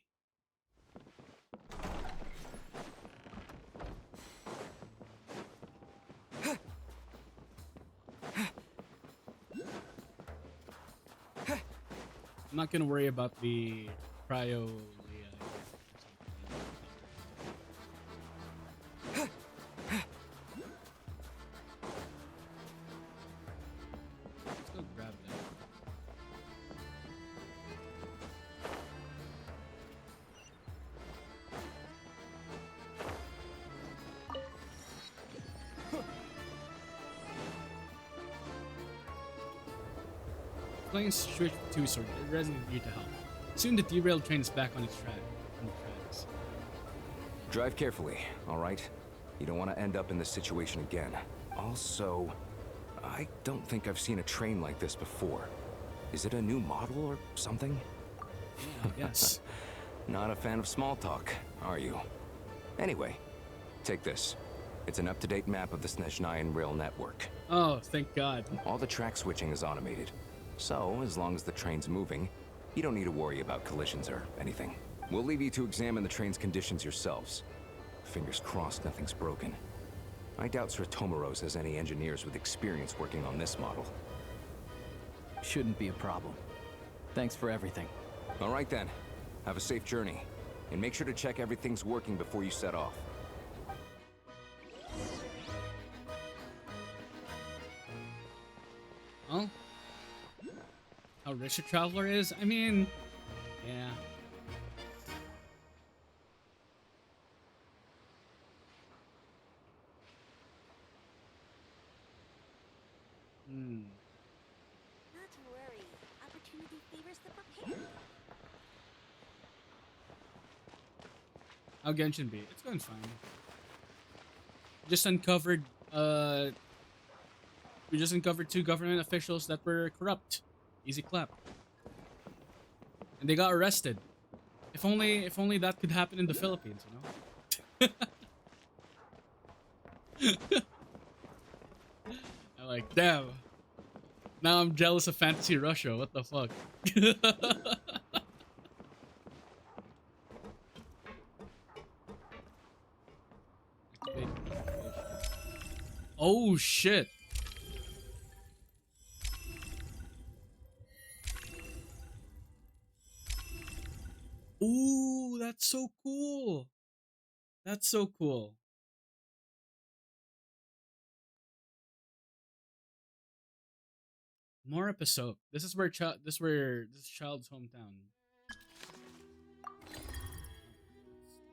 I'm not gonna worry about the cryo. Let's go grab that. Playing Switch 2 Sword, it resonated you to help. Soon the derailed train is back on its tracks. Drive carefully, all right? You don't want to end up in this situation again. Also, I don't think I've seen a train like this before. Is it a new model or something? Yeah, yes. Not a fan of small talk, are you? Anyway, take this. It's an up-to-date map of the Snezhnayan rail network. Oh, thank God. All the track switching is automated. So, as long as the train's moving, you don't need to worry about collisions or anything. We'll leave you to examine the train's conditions yourselves. Fingers crossed nothing's broken. I doubt Sir Tomoros has any engineers with experience working on this model. Shouldn't be a problem. Thanks for everything. All right then. Have a safe journey. And make sure to check everything's working before you set off. Well, how rich a traveler is? I mean, yeah. Not to worry. Opportunity favors the prepared. How Genshin be? It's going fine. Just uncovered we just uncovered 2 government officials that were corrupt. Easy clap. And they got arrested. If only that could happen in the Philippines, you know? I'm like, damn. Now I'm jealous of Fantasy Russia. What the fuck? Oh shit. Ooh, that's so cool. That's so cool. More episode. This is where this is child's hometown.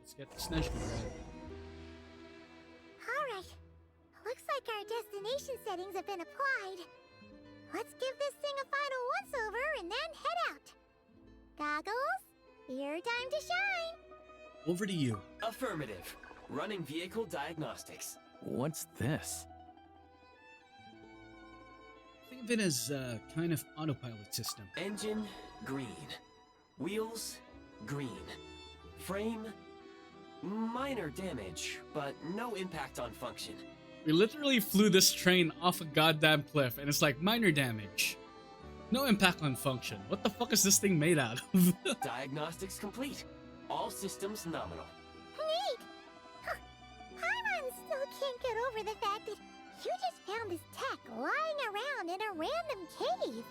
Let's get the Snezhka bread. Alright. Looks like our destination settings have been applied. Let's give this thing a final once-over and then head out. Goggles, your time to shine. Over to you. Affirmative. Running vehicle diagnostics. What's this? Think of it as a kind of autopilot system. Engine, green. Wheels, green. Frame, minor damage, but no impact on function. We literally flew this train off a goddamn cliff, and it's like minor damage. No impact on function. What the fuck is this thing made out of? Diagnostics complete. All systems nominal. Neat! Huh. Paimon still can't get over the fact that you just found this tech lying around in a random cave.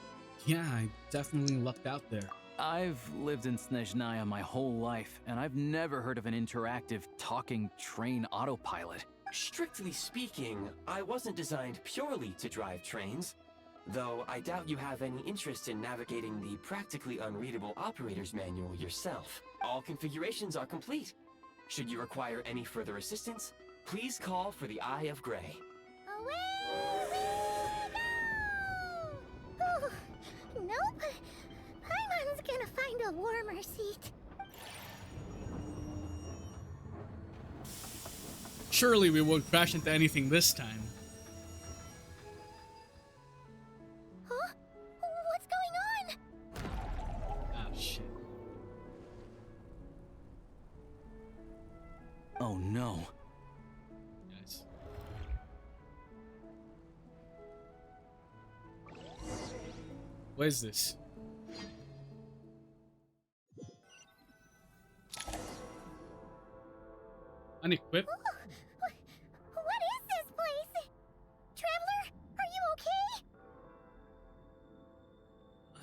Yeah, I definitely lucked out there. I've lived in Snezhnaya my whole life, and I've never heard of an interactive talking train autopilot. Strictly speaking, I wasn't designed purely to drive trains, though I doubt you have any interest in navigating the practically unreadable operator's manual yourself. All configurations are complete. Should you require any further assistance, please call for the Eye of Grey. Away we go! Ooh, nope. Paimon's gonna find a warmer seat. Surely we won't crash into anything this time. Huh? What's going on? Ah, shit. Oh no. Guys. What is this? Unequipped? What is this place? Traveler, are you okay?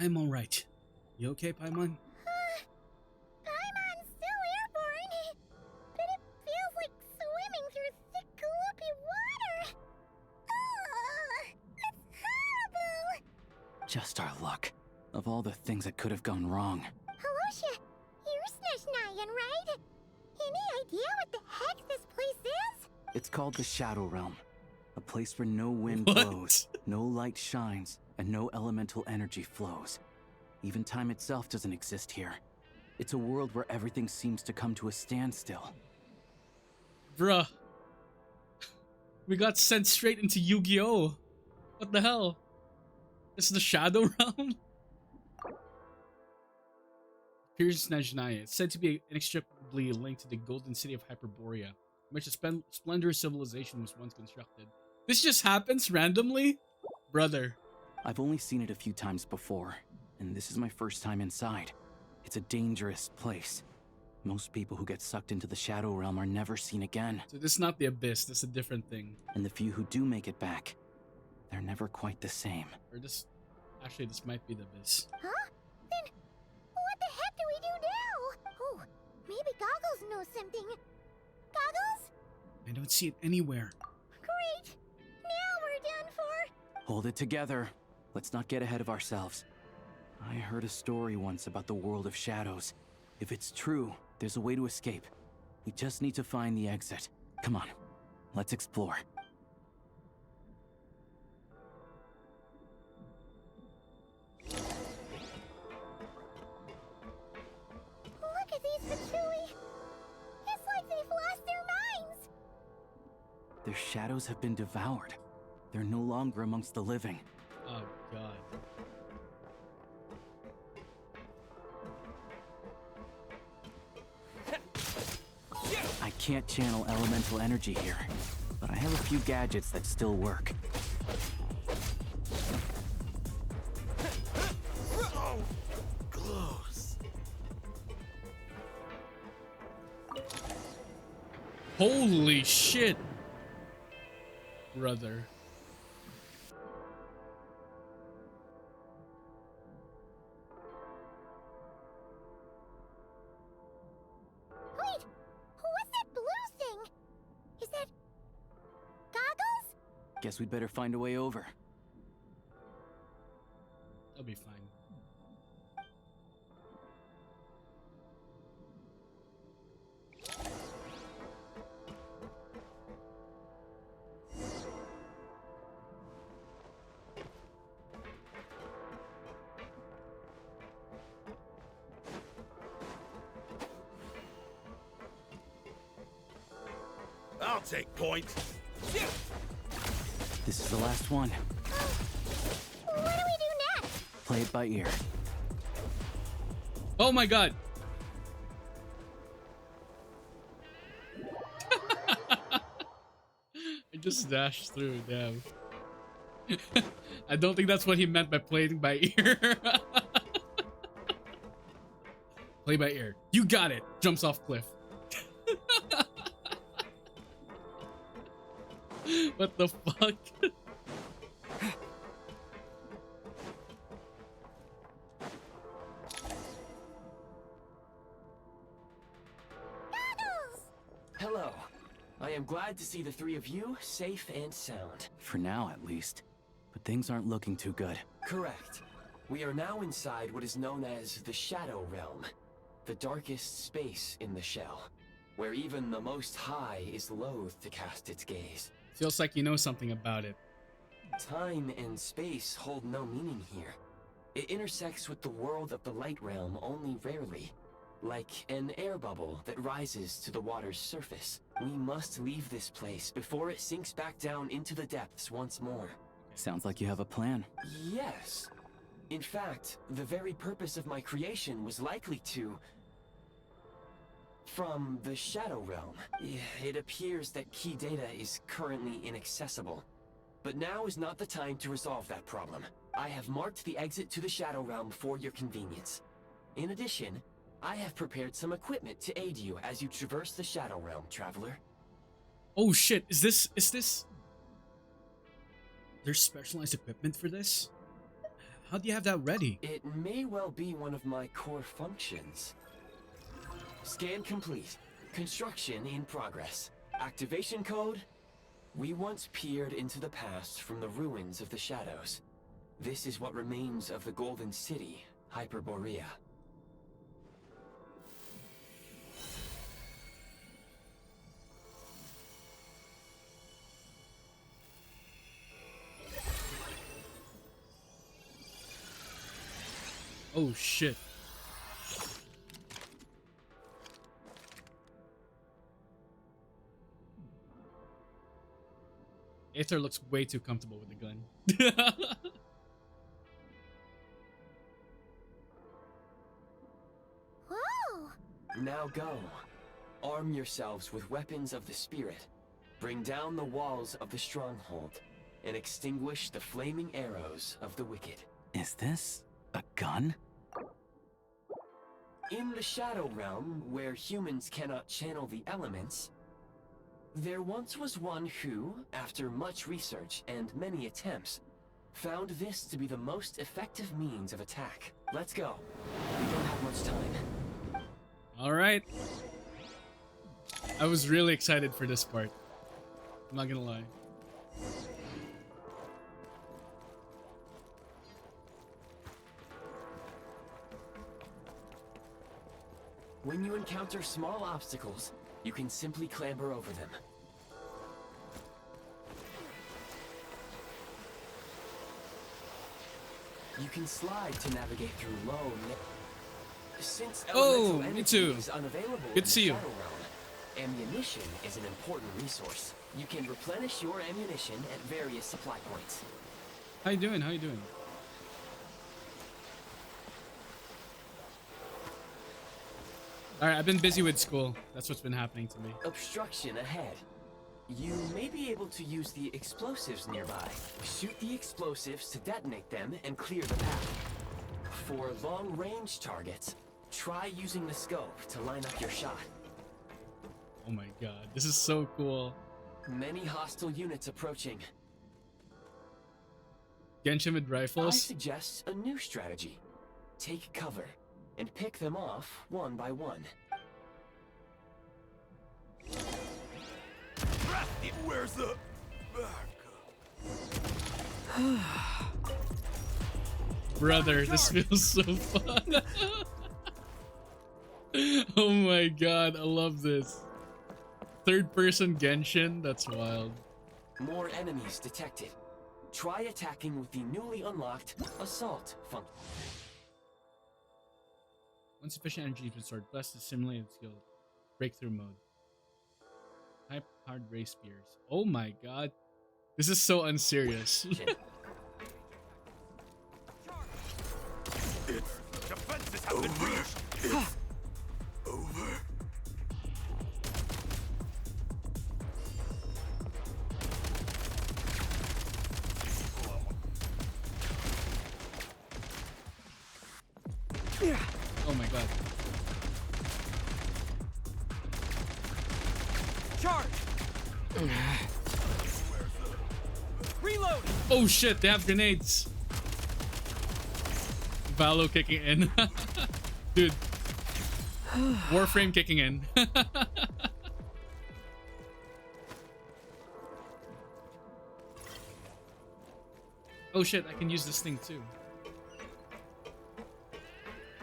I'm alright. You okay, Paimon? Paimon's still airborne, but it feels like swimming through thick, gloopy water. It's horrible. Just our luck. Of all the things that could have gone wrong. Halosha, you're Snezhnayan, right? Any idea what the heck this place is? It's called the Shadow Realm. A place where no wind What? blows, no light shines, and no elemental energy flows. Even time itself doesn't exist here. It's a world where everything seems to come to a standstill. Bruh. We got sent straight into Yu-Gi-Oh! What the hell? This is the Shadow Realm? Here's Snezhnaya. It's said to be inextricably linked to the golden city of Hyperborea, in which a splendorous civilization was once constructed. This just happens randomly? Brother. I've only seen it a few times before, and this is my first time inside. It's a dangerous place. Most people who get sucked into the Shadow Realm are never seen again. So this is not the Abyss, this is a different thing. And the few who do make it back, they're never quite the same. Or this... Actually, this might be the Abyss. Huh? Then what the heck do we do now? Oh, maybe Goggles knows something. Goggles? I don't see it anywhere. Great. Now we're done for. Hold it together. Let's not get ahead of ourselves. I heard a story once about the world of shadows. If it's true, there's a way to escape. We just need to find the exit. Come on, let's explore. Look at these Fatui. It's like they Their shadows have been devoured. They're no longer amongst the living. Oh god. I can't channel elemental energy here, but I have a few gadgets that still work. Close. Holy shit, brother. Wait, what's that blue thing? Is that goggles? Guess we'd better find a way over. I'll be fine. I'll take points. This is the last one. What do we do next? Play it by ear. Oh my god. I just dashed through, damn. I don't think that's what he meant by playing by ear. Play by ear. You got it. Jumps off cliff. What the fuck? Hello. I am glad to see the three of you safe and sound. For now, at least. But things aren't looking too good. Correct. We are now inside what is known as the Shadow Realm, the darkest space in the shell, where even the Most High is loath to cast its gaze. Feels like you know something about it. Time and space hold no meaning here. It intersects with the world of the Light Realm only rarely, like an air bubble that rises to the water's surface. We must leave this place before it sinks back down into the depths once more. Sounds like you have a plan. Yes. In fact, the very purpose of my creation was likely to... From the Shadow Realm. It appears that key data is currently inaccessible. But now is not the time to resolve that problem. I have marked the exit to the Shadow Realm for your convenience. In addition, I have prepared some equipment to aid you as you traverse the Shadow Realm, traveler. Oh shit, is this... There's specialized equipment for this? How do you have that ready? It may well be one of my core functions. Scan complete. Construction in progress. Activation code. We once peered into the past from the ruins of the shadows. This is what remains of the Golden City, Hyperborea. Oh shit. Aether looks way too comfortable with the gun. Whoa! Now go. Arm yourselves with weapons of the spirit. Bring down the walls of the stronghold and extinguish the flaming arrows of the wicked. Is this a gun? In the Shadow Realm, where humans cannot channel the elements, there once was one who, after much research and many attempts, found this to be the most effective means of attack. Let's go. We don't have much time. Alright. I was really excited for this part. I'm not gonna lie. When you encounter small obstacles, you can simply clamber over them. You can slide to navigate through low. Since Oh, elemental me energy too. is unavailable Good in to see the you. Shadow Realm, Ammunition is an important resource. You can replenish your ammunition at various supply points. How you doing? How you doing? All right, I've been busy with school. That's what's been happening to me. Obstruction ahead. You may be able to use the explosives nearby. Shoot the explosives to detonate them and clear the path. For long-range targets, try using the scope to line up your shot. Oh my god, this is so cool. Many hostile units approaching. Genshin with I rifles. suggest a new strategy. Take cover and pick them off one by one. Where's the Brother, this feels so fun. Oh my god, I love this. Third person Genshin, that's wild. More enemies detected. Try attacking with the newly unlocked assault function. When sufficient energy is restored, plus the simulated skill. Breakthrough mode. High powered ray spears. Oh my god. This is so unserious. defenses have been breached? It's over. Oh my god. Charge! Reload! Oh shit, they have grenades. Valo kicking in. Dude. Warframe kicking in. Oh shit, I can use this thing too.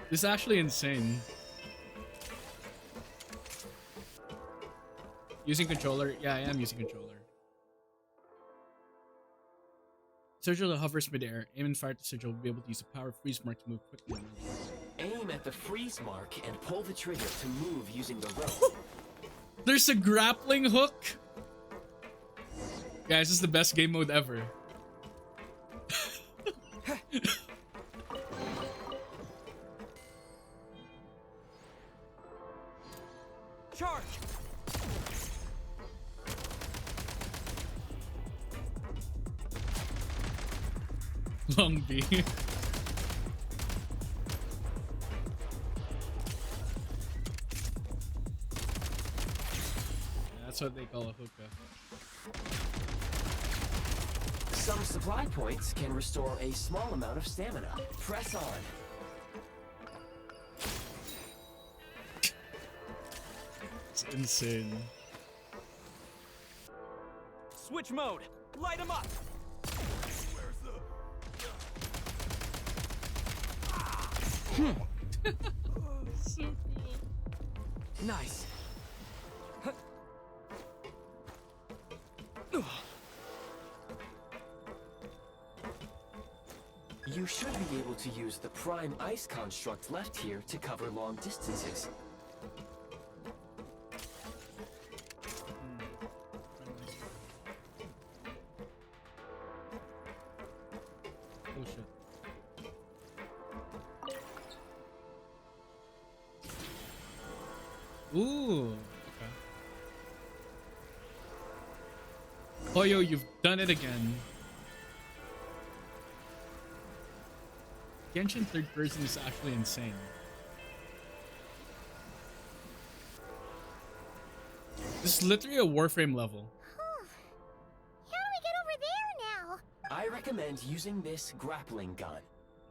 This is actually insane. Using controller? Yeah, I am using controller. Sigil hovers midair. Aim and fire at the sigil will be able to use the power of freeze mark to move quickly. Aim at the freeze mark and pull the trigger to move using the rope. There's a grappling hook? Guys, this is the best game mode ever. Charge! Long B. Yeah, that's what they call a hookah. Some supply points can restore a small amount of stamina. Press on. It's insane. Switch mode! Light him up! So cool. Nice. You should be able to use the prime ice construct left here to cover long distances. Oh shit. Ooh. Okay. Hoyo, you've done it again. Genshin third person is actually insane. This is literally a Warframe level. How do we get over there now? I recommend using this grappling gun.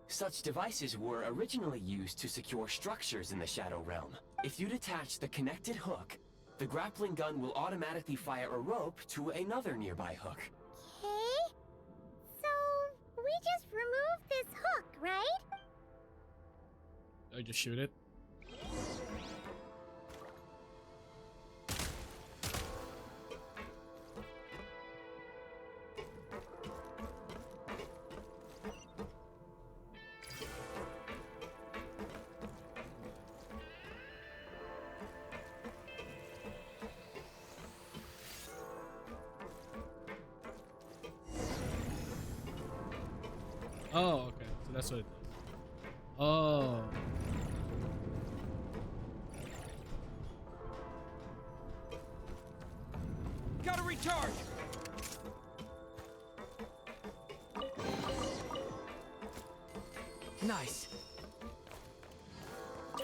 Such devices were originally used to secure structures in the Shadow Realm. If you detach the connected hook, the grappling gun will automatically fire a rope to another nearby hook. Okay. So, we just remove this hook, right? I just shoot it. Oh, okay. So that's what it does. Oh. Gotta recharge! Nice. I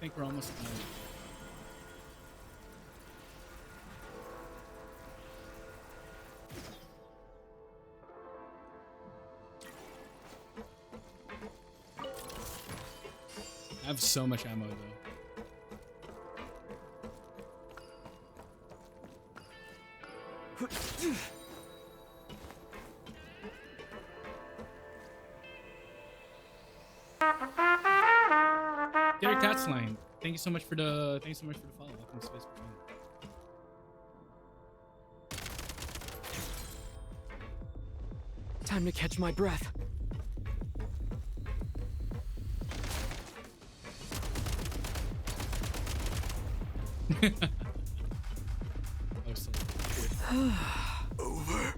think we're almost done. I have so much ammo though. Derek Catsline, thank you so much for the follow. Welcome to Space Between. Time to catch my breath. Oh, so Over.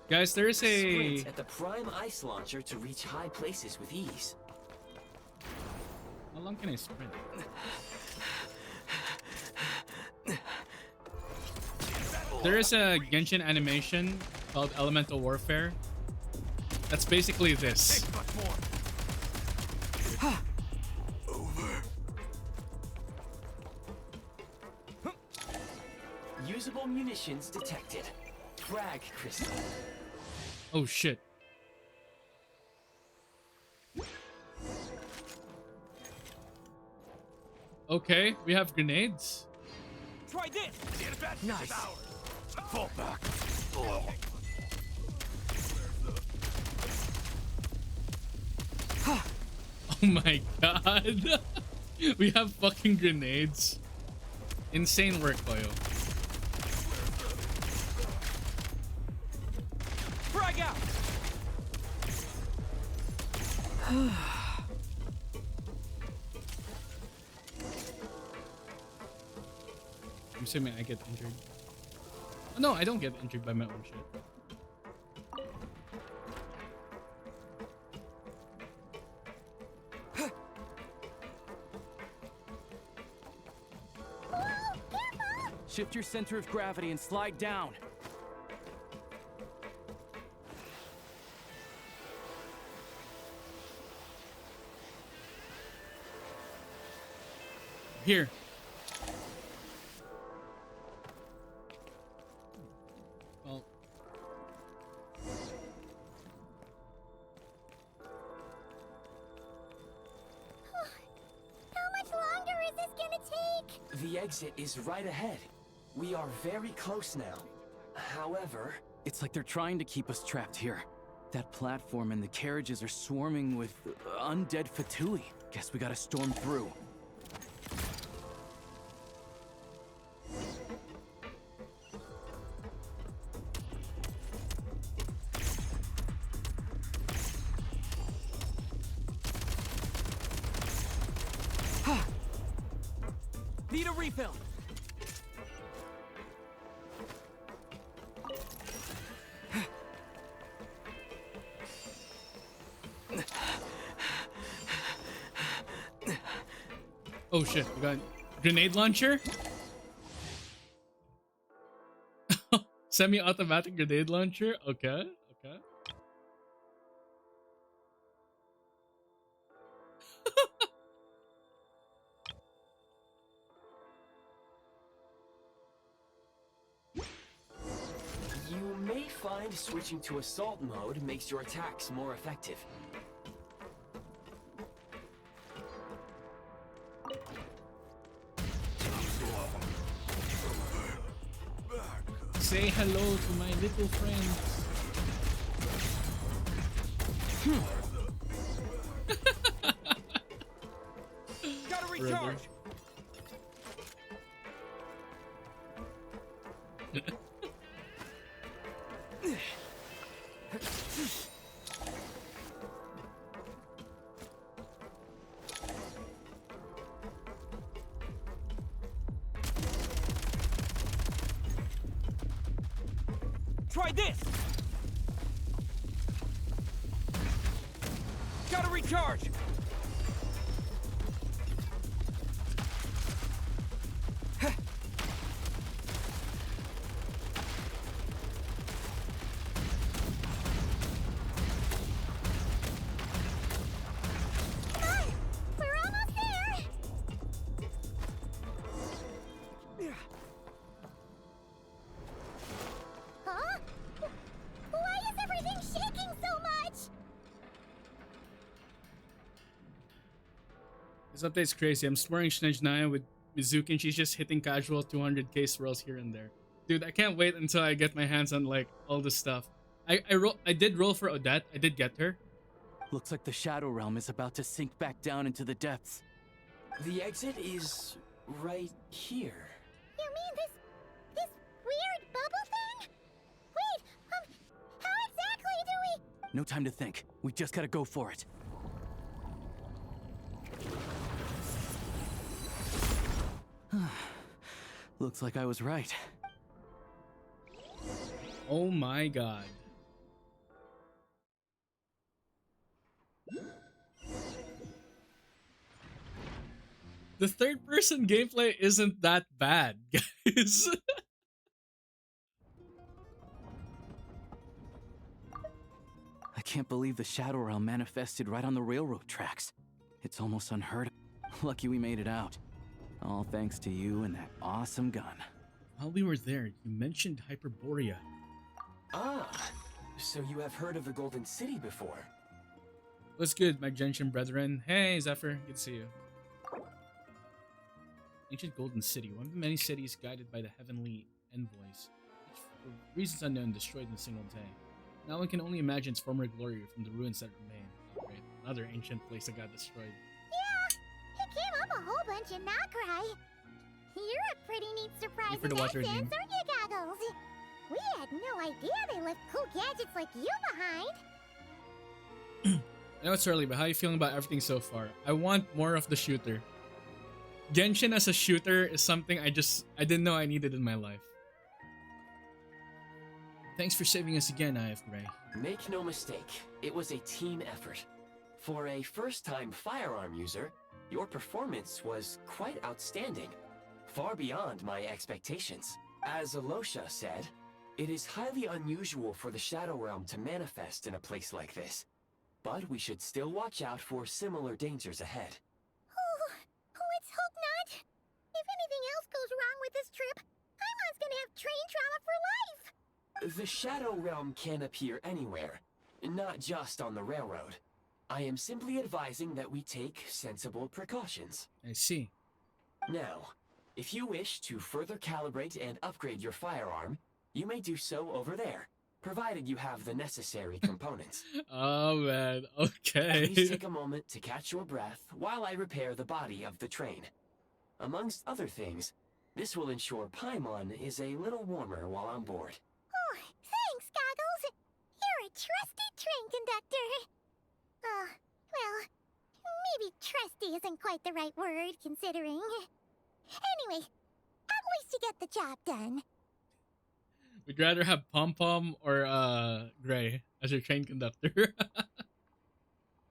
guys, there is a Sprint at the prime ice launcher to reach high places with ease. how long can I sprint? There is a Genshin animation called Elemental Warfare. That's basically this. Over. Usable munitions detected. Frag crystal. Oh shit. Okay, we have grenades. Try this! Nice. Fall back. Oh my god. We have fucking grenades. Insane work, Koyo. Frag out! I'm assuming I get injured. Oh, no, I don't get injured by my own shit. Shift your center of gravity and slide down. Here. Well. How much longer is this gonna take? The exit is right ahead. We are very close now. However, It's like they're trying to keep us trapped here. That platform and the carriages are swarming with undead Fatui. Guess we gotta storm through. Need a refill. Oh shit, we got grenade launcher. Semi-automatic grenade launcher. Okay, okay. you may find switching to assault mode makes your attacks more effective. Say hello to my little friends. Gotta recharge. Try this! Gotta recharge! Huh? Why is everything shaking so much? This update's crazy. I'm swearing Snezhnaya with Mizuki and she's just hitting casual 200k swirls here and there. Dude, I can't wait until I get my hands on like all this stuff. I did roll for Odette. I did get her. Looks like the Shadow Realm is about to sink back down into the depths. The exit is right here. You mean this weird bubble thing? Wait, how exactly do we? No time to think. We just gotta go for it. Looks like I was right. Oh my god. The third person gameplay isn't that bad, guys. I can't believe the Shadow Realm manifested right on the railroad tracks. It's almost unheard of. Lucky we made it out. All thanks to you and that awesome gun. While we were there, you mentioned Hyperborea. Ah, so you have heard of the Golden City before? What's good, my Genshin brethren? Hey, Zephyr. Good to see you. Ancient Golden City, one of the many cities guided by the heavenly envoys, which for reasons unknown destroyed in a single day. Now one can only imagine its former glory from the ruins that remain. Oh, great. Another ancient place that got destroyed. Yeah, it came up a whole bunch in Nakrai. You're a pretty neat surprise for the in water that sense, name. aren't you, Goggles? We had no idea they left cool gadgets like you behind. I know it's early, but how are you feeling about everything so far? I want more of the shooter. Genshin as a shooter is something I didn't know I needed in my life. Thanks for saving us again, Eye of Grey. Make no mistake, it was a team effort. For a first-time firearm user, your performance was quite outstanding, far beyond my expectations. As Alosha said, it is highly unusual for the Shadow Realm to manifest in a place like this, but we should still watch out for similar dangers ahead. Let's hope not. If anything else goes wrong with this trip, Paimon's gonna have train trauma for life. The Shadow Realm can appear anywhere, not just on the railroad. I am simply advising that we take sensible precautions. I see. Now, if you wish to further calibrate and upgrade your firearm, you may do so over there, provided you have the necessary components. Oh man, okay. Please take a moment to catch your breath while I repair the body of the train. Amongst other things, this will ensure Paimon is a little warmer while on board. Oh, thanks, Goggles. You're a trusty train conductor. Well, maybe trusty isn't quite the right word, considering. Anyway, at least you get the job done. Would you rather have Pom Pom or Gray as your train conductor?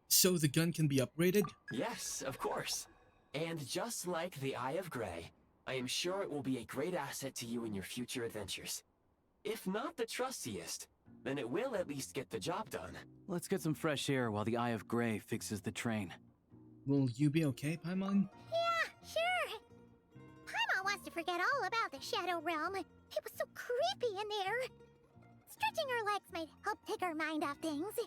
So the gun can be upgraded? Yes, of course. And just like the Eye of Grey, I am sure it will be a great asset to you in your future adventures. If not the trustiest, then it will at least get the job done. Let's get some fresh air while the Eye of Grey fixes the train. Will you be okay, Paimon? Yeah, sure. Paimon wants to forget all about the Shadow Realm. It was so creepy in there. Stretching her legs might help take her mind off things.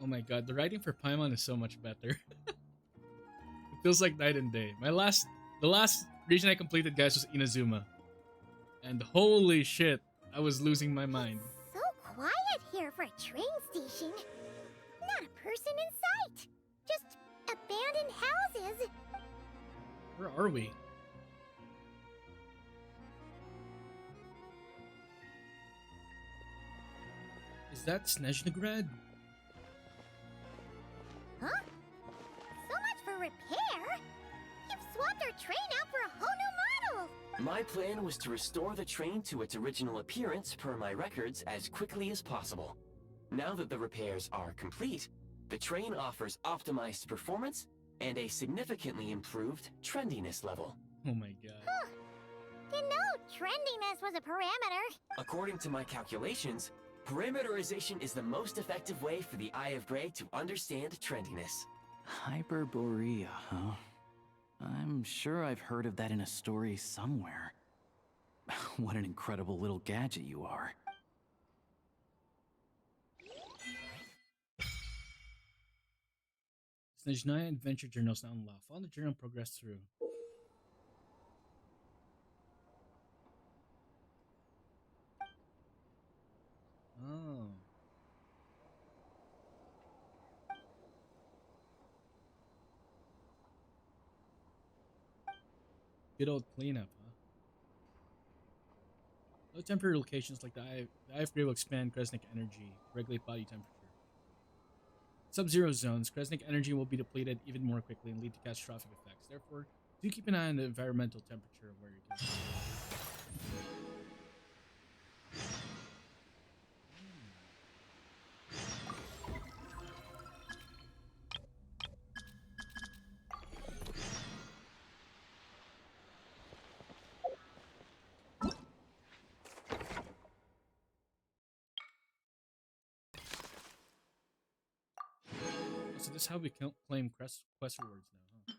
Oh my god, the writing for Paimon is so much better. It feels like night and day. The last region I completed, guys, was Inazuma. And holy shit, I was losing my mind. So quiet here for a train station. Not a person in sight. Just abandoned houses. Where are we? Is that Snezhnegrad? Huh? So much for repair. You've swapped our train out for a whole new model. My plan was to restore the train to its original appearance per my records as quickly as possible. Now that the repairs are complete, the train offers optimized performance and a significantly improved trendiness level. Oh my god. Huh. You know, trendiness was a parameter. According to my calculations, parameterization is the most effective way for the Eye of Grey to understand trendiness. Hyperborea, huh? I'm sure I've heard of that in a story somewhere. What an incredible little gadget you are. Snezhnaya Adventure Journals now unlocked. Follow the journal and progress through. Oh. Good old cleanup, huh? Low temperature locations like the Eye of Grey will expand Kresnik energy, regulate body temperature. Sub-zero zones, Kresnik energy will be depleted even more quickly and lead to catastrophic effects. Therefore, do keep an eye on the environmental temperature where you can. So this is how we claim quest rewards now, huh?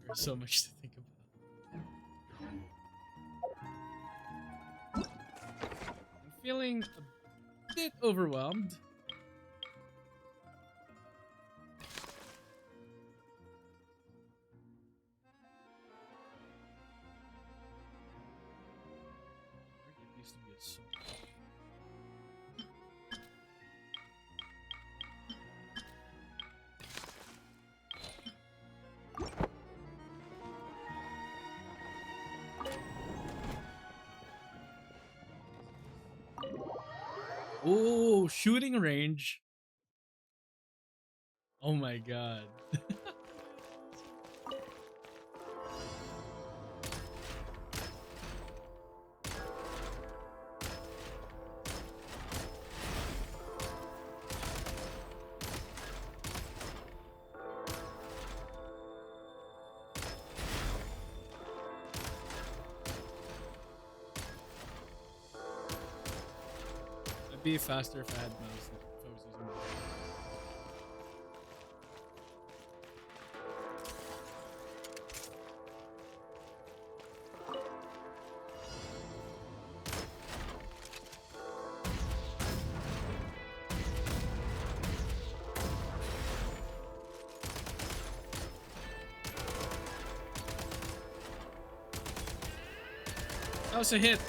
There's so much to think about. I'm feeling a bit overwhelmed. There used to be a soul. Oh, shooting range. Oh my god. It'd be faster if I had mouse. If I was using mouse. That was a hit.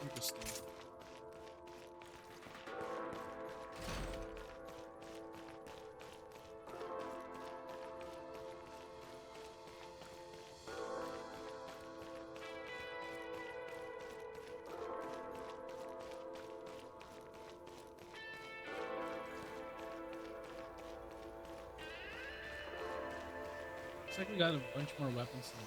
Interesting. Looks like we got a bunch more weapons than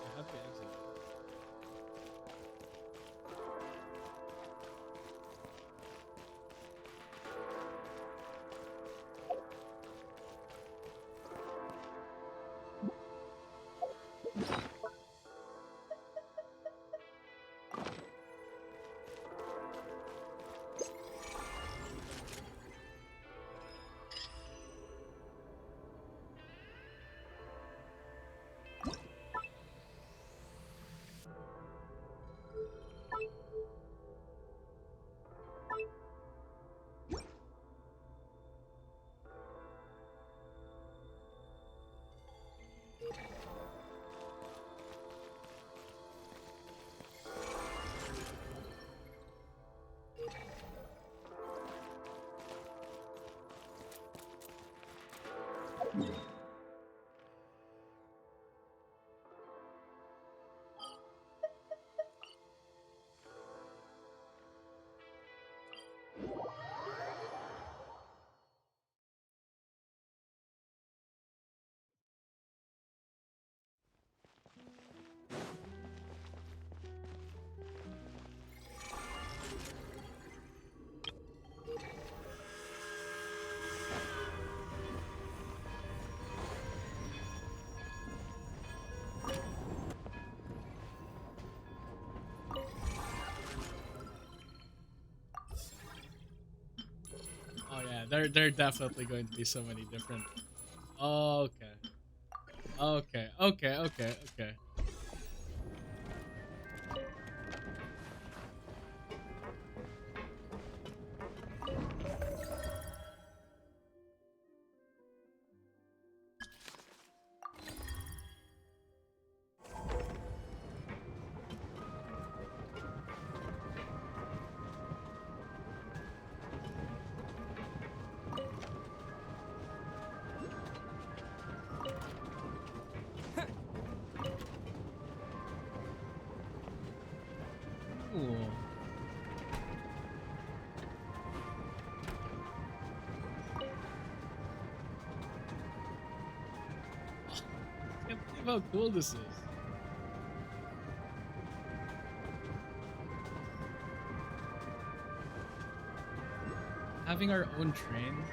I have to exit. Oh yeah, there are definitely going to be so many different. Okay. Okay. Cool. I can't believe how cool this is. Having our own train.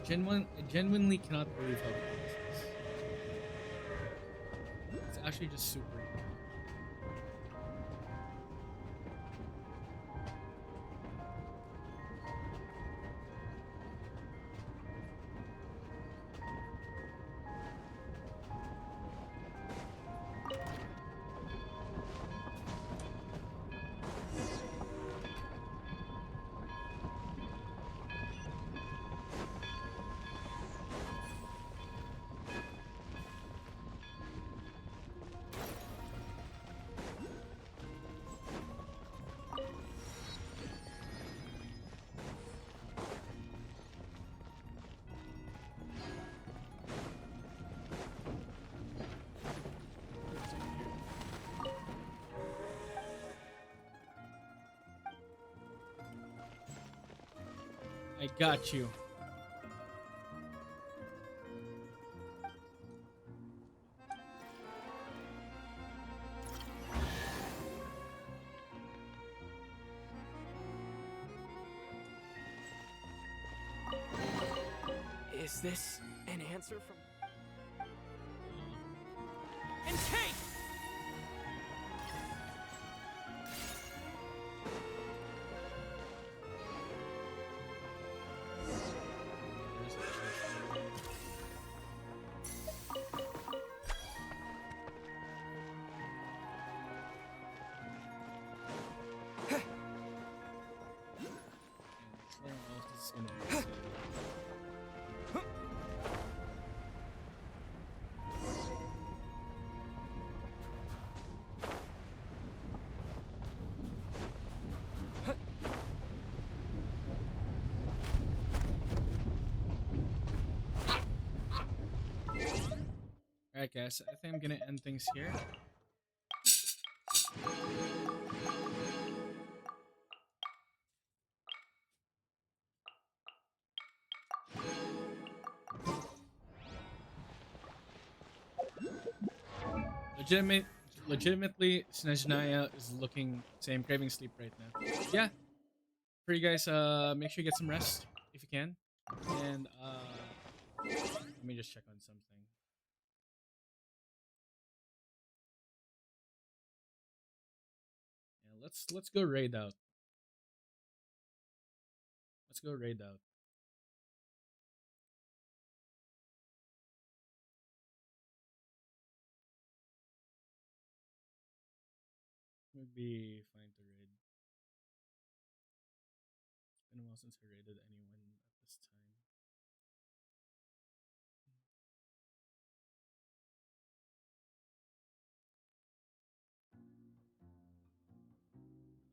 I genuinely cannot believe how cool this is. It's actually just super cool. I got you. Is this an answer from... And Kate! Alright guys, I think I'm gonna end things here. Legitimate legitimately, Snezhnaya is looking same, craving sleep right now. Yeah, for you guys, make sure you get some rest if you can. And let me just check on something. Yeah, let's go raid out. Let's go raid out. Would be fine to raid. It's been a while since I raided anyone at this time.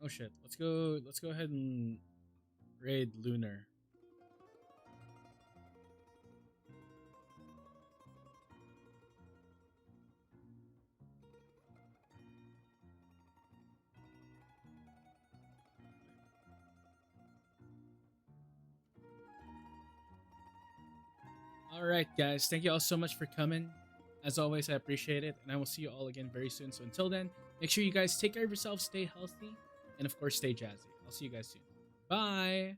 Oh shit. Let's go ahead and raid Lunar. Alright guys, thank you all so much for coming. As always, I appreciate it, and I will see you all again very soon. So until then, make sure you guys take care of yourselves, stay healthy, and of course stay jazzy. I'll see you guys soon. Bye!